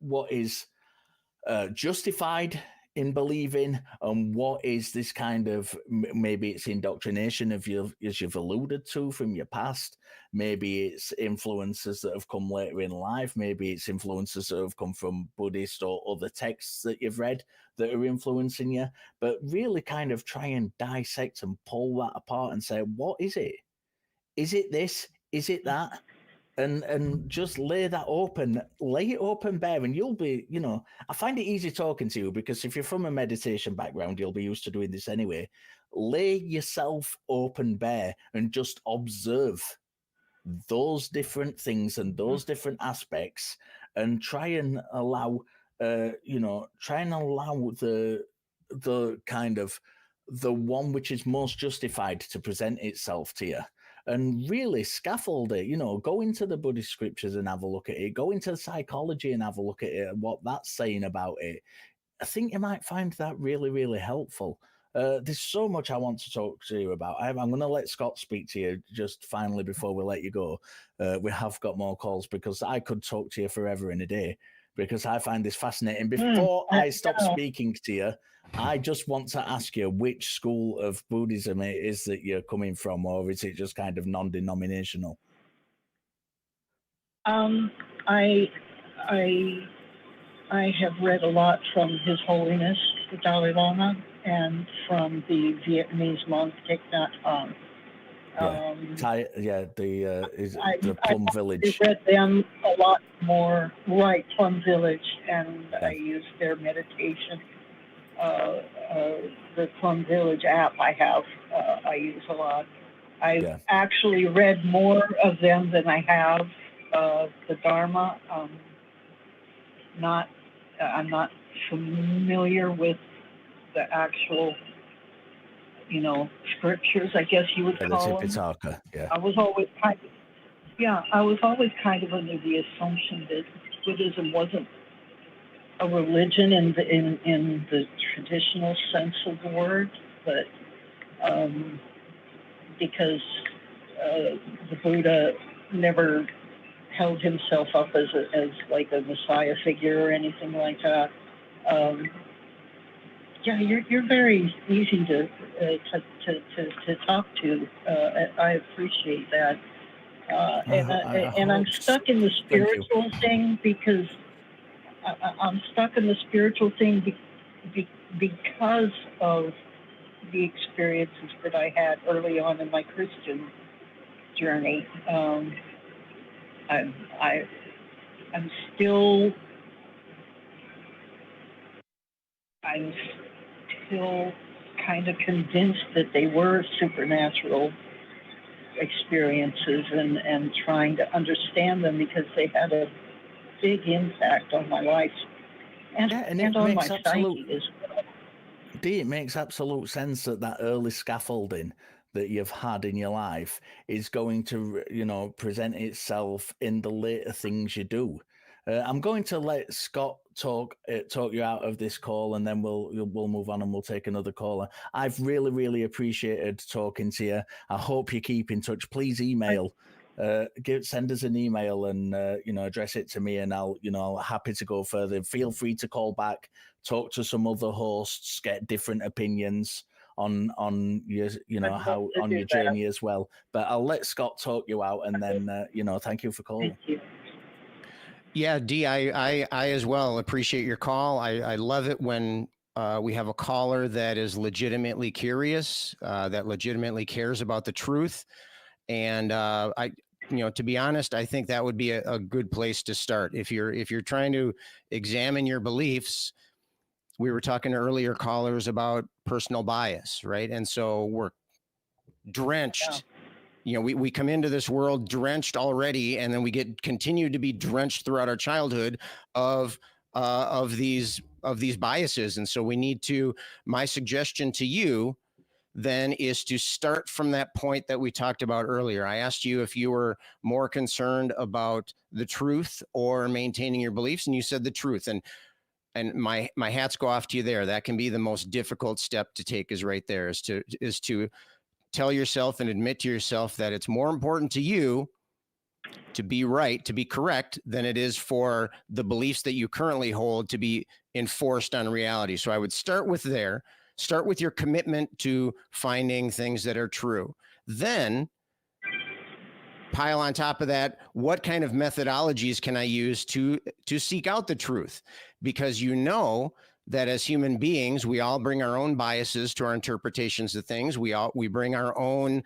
what is justified in believing, and what is this kind of, maybe it's indoctrination, as you've alluded to, from your past. Maybe it's influences that have come later in life. Maybe it's influences that have come from Buddhist or other texts that you've read that are influencing you. But really kind of try and dissect and pull that apart and say, what is it? Is it this? Is it that? and just lay it open bare, and you'll be, I find it easy talking to you because if you're from a meditation background, you'll be used to doing this anyway. Lay yourself open bare and just observe those different things and those different aspects, and try and allow the kind of the one which is most justified to present itself to you, and really scaffold it. Go into the Buddhist scriptures and have a look at it. Go into psychology and have a look at it and what that's saying about it. I think you might find that really, really helpful. There's so much I want to talk to you about. I'm going to let Scott speak to you just finally before we let you go. We have got more calls because I could talk to you forever in a day because I find this fascinating. Before I stop speaking to you, I just want to ask you which school of Buddhism it is that you're coming from, or is it just kind of non-denominational? I have read a lot from His Holiness the Dalai Lama and from the Vietnamese monk Thich Nhat Hanh. The Plum Village. I read them a lot more, right? Plum Village, and I use their meditation. The Plum Village app I use a lot. I've actually read more of them than I have the Dharma. I'm not familiar with the actual, scriptures, I guess you would call them. I was always kind of under the assumption that Buddhism wasn't a religion in the traditional sense of the word, but because the Buddha never held himself up as like a messiah figure or anything like that. You're very easy to talk to. I appreciate that. And I'm stuck in the spiritual thing because I'm stuck in the spiritual thing because of the experiences that I had early on in my Christian journey. I'm still kind of convinced that they were supernatural experiences and trying to understand them because they had a big impact on my life and on my psyche as well. It makes absolute sense that early scaffolding that you've had in your life is going to, present itself in the later things you do. I'm going to let Scott talk you out of this call, and then we'll move on and we'll take another caller. I've really, really appreciated talking to you. I hope you keep in touch. Please email. Send us an email and address it to me, and I'll happy to go further. Feel free to call back, talk to some other hosts, get different opinions on your your journey as well. But I'll let Scott talk you out, and then thank you for calling. Thank you. Yeah, Dee, I as well appreciate your call. I love it when we have a caller that is legitimately curious, that legitimately cares about the truth. And to be honest, I think that would be a good place to start. If you're trying to examine your beliefs, we were talking to earlier callers about personal bias, right? And so we're drenched. Yeah. We come into this world drenched already, and then we continue to be drenched throughout our childhood of these biases. And so we need to. My suggestion to you then is to start from that point that we talked about earlier. I asked you if you were more concerned about the truth or maintaining your beliefs, and you said the truth. And my hats go off to you there. That can be the most difficult step to take, is right there, is to tell yourself and admit to yourself that it's more important to you to be right, to be correct, than it is for the beliefs that you currently hold to be enforced on reality. So I would start with there. Start with your commitment to finding things that are true. Then pile on top of that, what kind of methodologies can I use to seek out the truth? Because that as human beings, we all bring our own biases to our interpretations of things. We bring our own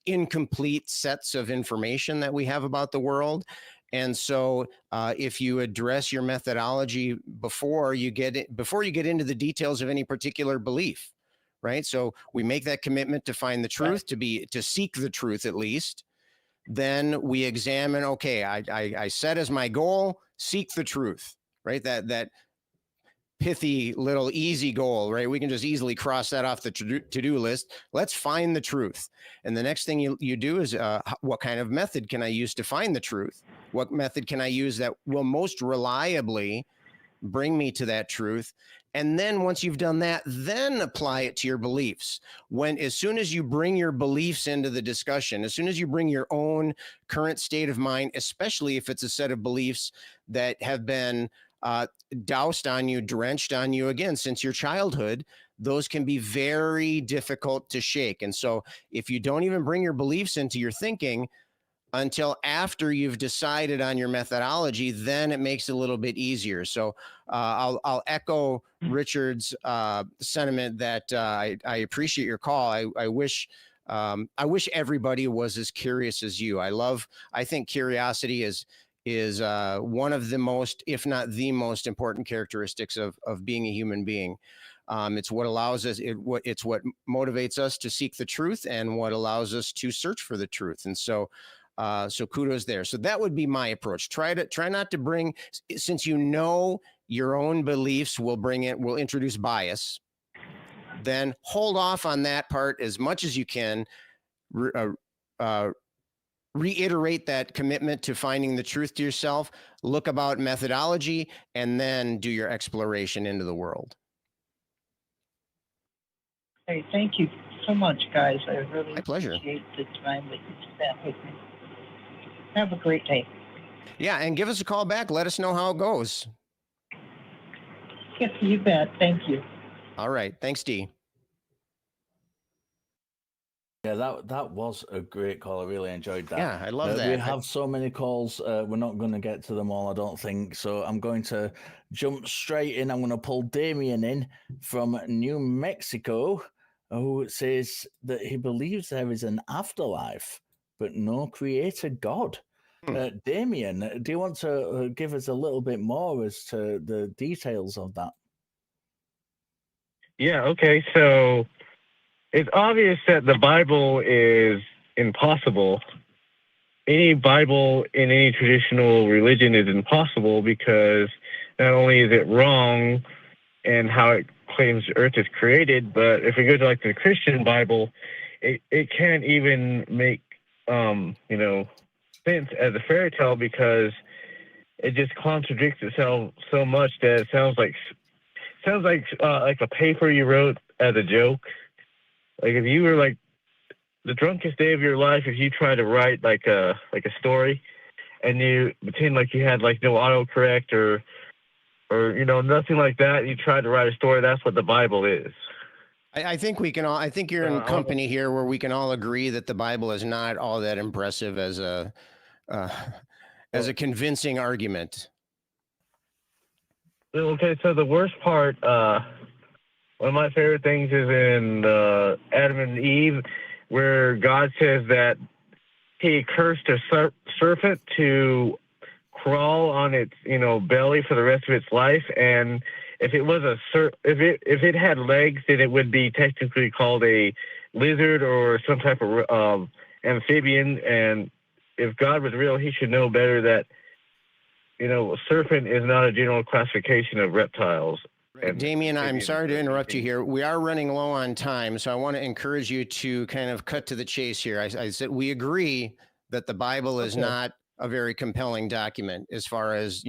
incomplete sets of information that we have about the world. And so if you address your methodology before you get into the details of any particular belief, right? So we make that commitment to find the truth, to seek the truth at least. Then we examine, okay, I set as my goal, seek the truth, right? That pithy little easy goal, right? We can just easily cross that off the to-do list. Let's find the truth. And the next thing you do is what kind of method can I use to find the truth? What method can I use that will most reliably bring me to that truth? And then once you've done that, then apply it to your beliefs. As soon as you bring your beliefs into the discussion, as soon as you bring your own current state of mind, especially if it's a set of beliefs that have been doused on you, drenched on you again since your childhood, those can be very difficult to shake. And so if you don't even bring your beliefs into your thinking until after you've decided on your methodology, then it makes it a little bit easier. So I'll echo Richard's sentiment that I appreciate your call. I wish everybody was as curious as you. I think curiosity is one of the most, if not the most important characteristics of being a human being. It's what allows us, it's what motivates us to seek the truth and what allows us to search for the truth. And so kudos there. So that would be my approach. Try not to bring, since you know your own beliefs will introduce bias, then hold off on that part as much as you can. Reiterate that commitment to finding the truth to yourself, look about methodology, and then do your exploration into the world. Hey, thank you so much, guys. I really My pleasure. appreciate the time that you spent with me. Have a great day. Yeah, and give us a call back. Let us know how it goes. Yes, you bet. Thank you. All right. Thanks, Dee. Yeah, that was a great call. I really enjoyed that. Yeah, I love that. We have so many calls. We're not going to get to them all, I don't think. So I'm going to jump straight in. I'm going to pull Damian in from New Mexico, who says that he believes there is an afterlife, but no creator God. Damian, do you want to give us a little bit more as to the details of that? Yeah, okay. So it's obvious that the Bible is impossible. Any Bible in any traditional religion is impossible because not only is it wrong in how it claims the earth is created, but if we go to like the Christian Bible, it can't even make sense as a fairy tale because it just contradicts itself so much that it sounds like a paper you wrote as a joke. Like if you were like the drunkest day of your life, if you try to write like a story and you pretend like you had like no autocorrect or nothing like that, you try to write a story, that's what the Bible is. I think we can all, I think you're in company here where we can all agree that the Bible is not all that impressive as a convincing argument. Okay, so the worst part, one of my favorite things is in Adam and Eve, where God says that he cursed a serpent to crawl on its belly for the rest of its life, and if it was if it had legs, then it would be technically called a lizard or some type of amphibian. And if God was real, he should know better that a serpent is not a general classification of reptiles. Damian, I'm sorry to interrupt you here. We are running low on time, so I want to encourage you to kind of cut to the chase here. I said we agree that the Bible is not a very compelling document as far as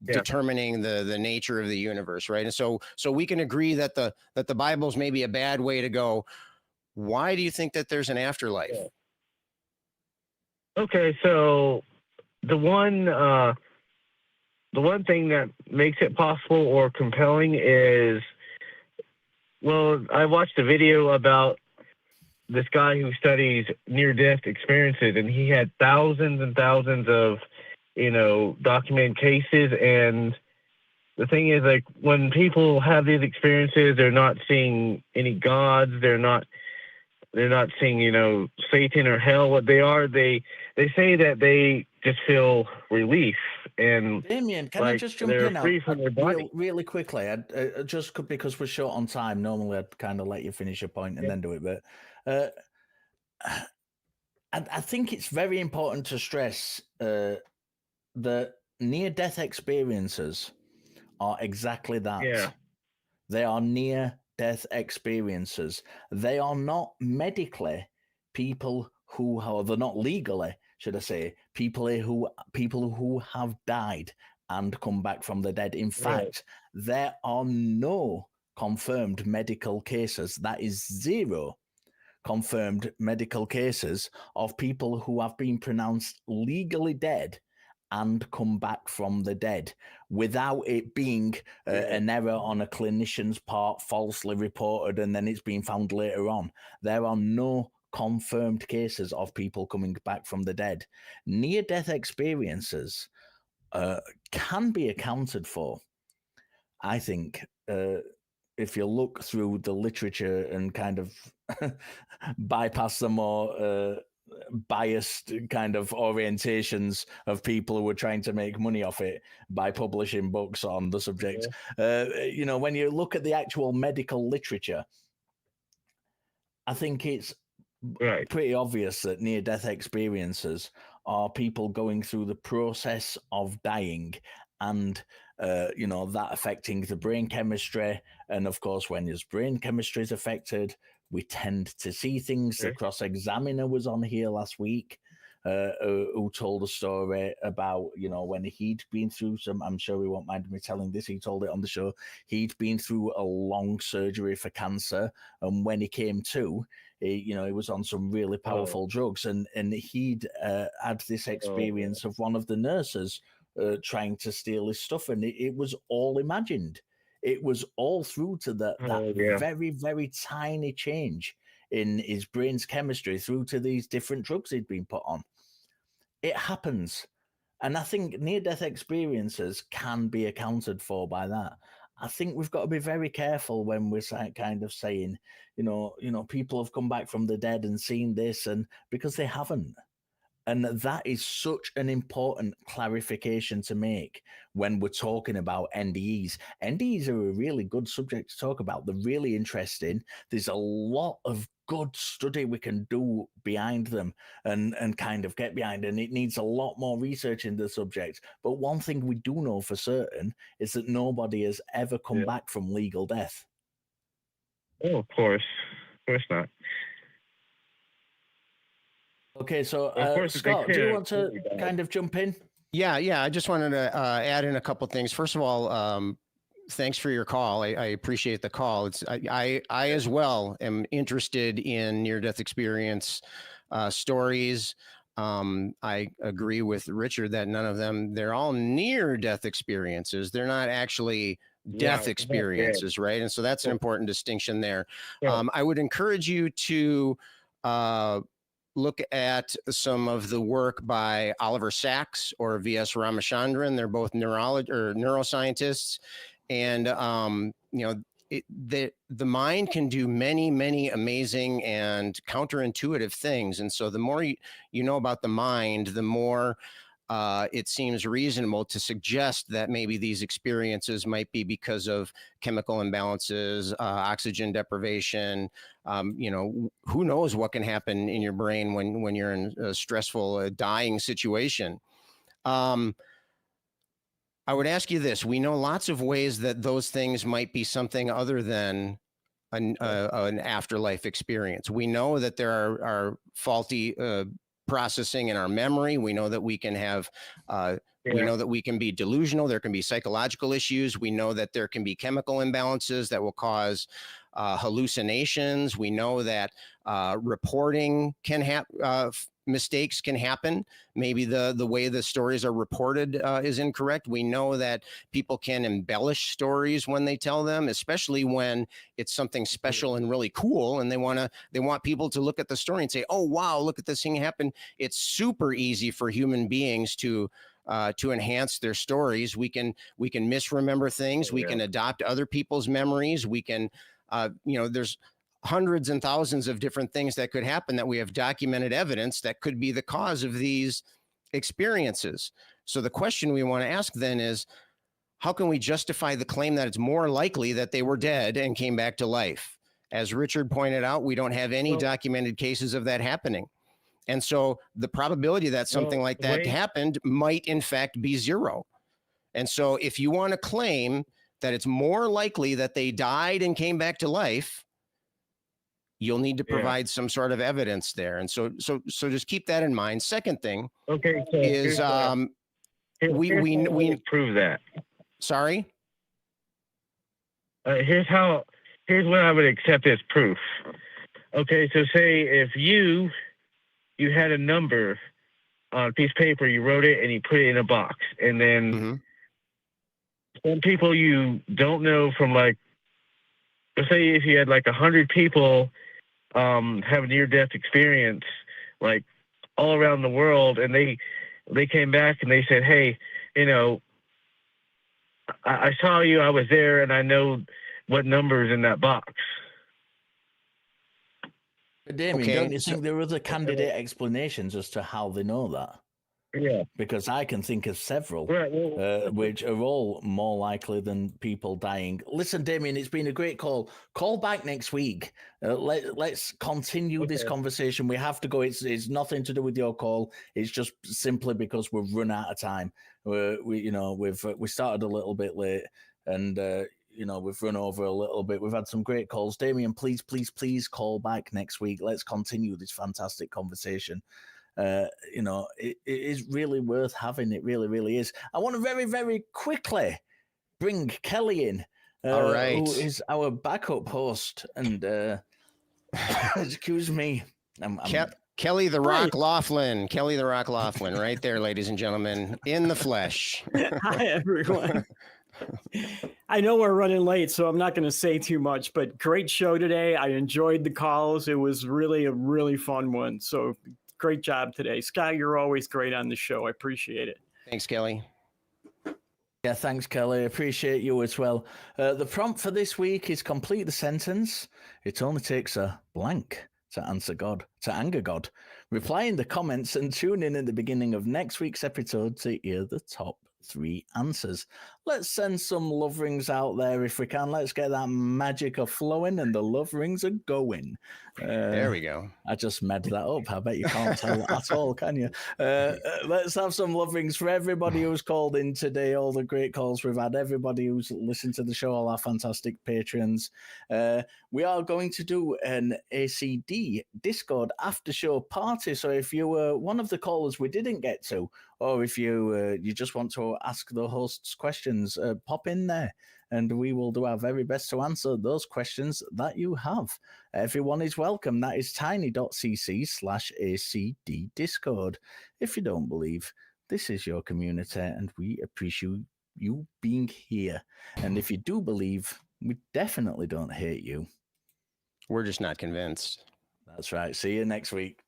determining the nature of the universe, right? And so we can agree that the Bible's maybe a bad way to go. Why do you think that there's an afterlife? Okay, so the one thing that makes it possible or compelling is, well, I watched a video about this guy who studies near-death experiences, and he had thousands and thousands of, documented cases. And the thing is, like, when people have these experiences, they're not seeing any gods. They're not seeing, Satan or hell. What they are, they say that they just feel relief and Damian, can I like just jump they're in free from their body. really quickly? Because we're short on time. Normally, I'd kind of let you finish your point and then do it, but I think it's very important to stress that near-death experiences are exactly that. Yeah. They are near-death experiences. They are not medically people who are, they're not legally, should I say, people who have died and come back from the dead. In fact, there are no confirmed medical cases. That is zero confirmed medical cases of people who have been pronounced legally dead and come back from the dead without it being an error on a clinician's part, falsely reported, and then it's been found later on. There are no confirmed cases of people coming back from the dead. Near-death experiences can be accounted for, I think, if you look through the literature and kind of bypass the more biased kind of orientations of people who are trying to make money off it by publishing books on the subject. When you look at the actual medical literature, I think it's pretty obvious that near-death experiences are people going through the process of dying and that affecting the brain chemistry. And of course, when his brain chemistry is affected, we tend to see things. The cross-examiner was on here last week, who told a story about, when he'd been through some, I'm sure he won't mind me telling this, he told it on the show, he'd been through a long surgery for cancer. And when he came to, he was on some really powerful drugs. And he'd had this experience of one of the nurses trying to steal his stuff. And it was all imagined. It was all through to that very, very tiny change in his brain's chemistry through to these different drugs he'd been put on. It happens. And I think near-death experiences can be accounted for by that. I think we've got to be very careful when we're kind of saying, people have come back from the dead and seen this, and because they haven't. And that is such an important clarification to make when we're talking about NDEs. NDEs are a really good subject to talk about. They're really interesting. There's a lot of good study we can do behind them and kind of get behind, and it needs a lot more research into the subject. But one thing we do know for certain is that nobody has ever come back from legal death. Oh, of course not. Okay, so Scott, do you want to kind of jump in? Yeah. I just wanted to add in a couple of things. First of all, thanks for your call. I appreciate the call. I as well am interested in near-death experience stories. I agree with Richard that none of them, they're all near-death experiences. They're not actually death experiences, right? And so that's an important distinction there. I would encourage you to look at some of the work by Oliver Sacks or V.S. Ramachandran. They're both neuroscientists. And, the mind can do many, many amazing and counterintuitive things. And so the more you know about the mind, the more it seems reasonable to suggest that maybe these experiences might be because of chemical imbalances, oxygen deprivation. Who knows what can happen in your brain when you're in a stressful, dying situation. I would ask you this. We know lots of ways that those things might be something other than an afterlife experience. We know that there are faulty processing in our memory. We know that we can have, we know that we can be delusional. There can be psychological issues. We know that there can be chemical imbalances that will cause hallucinations. We know that reporting can happen. Mistakes can happen. Maybe the way the stories are reported is incorrect. We know that people can embellish stories when they tell them, especially when it's something special and really cool, and they want people to look at the story and say, "Oh wow, look at this thing happen." It's super easy for human beings to enhance their stories. We can misremember things. We can adopt other people's memories. We can, there's hundreds and thousands of different things that could happen that we have documented evidence that could be the cause of these experiences. So the question we want to ask then is, how can we justify the claim that it's more likely that they were dead and came back to life? As Richard pointed out, we don't have any documented cases of that happening. And so the probability that something like that happened might in fact be zero. And so if you want to claim that it's more likely that they died and came back to life, you'll need to provide some sort of evidence there. And so just keep that in mind. Second thing is we prove that. Sorry? Here's what I would accept as proof. Okay, so say if you had a number on a piece of paper, you wrote it and you put it in a box, and then some people you don't know from, like, let's say if you had like 100 people have a near-death experience, like all around the world, and they came back and they said, hey, you know, I saw you, I was there, and I know what number's in that box. Damian, don't you think there are other candidate explanations as to how they know that? Yeah. Because I can think of several, which are all more likely than people dying. Listen, Damian, it's been a great call. Call back next week. Let's continue this conversation. We have to go. It's nothing to do with your call. It's just simply because we've run out of time. We started a little bit late, and we've run over a little bit. We've had some great calls. Damian, please call back next week. Let's continue this fantastic conversation. It is really worth having. It really, really is. I want to very, very quickly bring Kelly in, all right, who is our backup host. And excuse me, Kelly the Rock Laughlin. Kelly the Rock Laughlin, right there, ladies and gentlemen, in the flesh. Hi, everyone. I know we're running late, so I'm not going to say too much, but great show today. I enjoyed the calls. It was really a really fun one. So great job today. Scott, you're always great on the show. I appreciate it. Thanks, Kelly. Yeah, thanks, Kelly. Appreciate you as well. The prompt for this week is complete the sentence. It only takes a blank to anger God. Reply in the comments and tune in at the beginning of next week's episode to hear the top 3 answers. Let's send some love rings out there if we can. Let's get that magic of flowing and the love rings are going. There we go. I just made that up. I bet you can't tell at all, can you? Let's have some love rings for everybody who's called in today, all the great calls we've had, everybody who's listened to the show, all our fantastic patrons. We are going to do an ACD Discord after show party. So if you were one of the callers we didn't get to, or if you just want to ask the hosts questions, pop in there and we will do our very best to answer those questions that you have. Everyone is welcome. That is tiny.cc/ACD Discord. If you don't believe, this is your community and we appreciate you being here. And if you do believe, we definitely don't hate you. We're just not convinced. That's right. See you next week.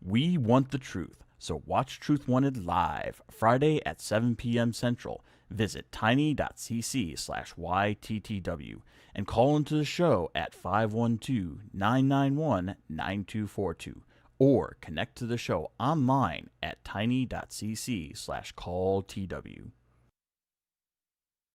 We want the truth, so watch Truth Wanted live Friday at 7 p.m. Central. Visit tiny.cc/YTTW and call into the show at 512-991-9242 or connect to the show online at tiny.cc/calltw.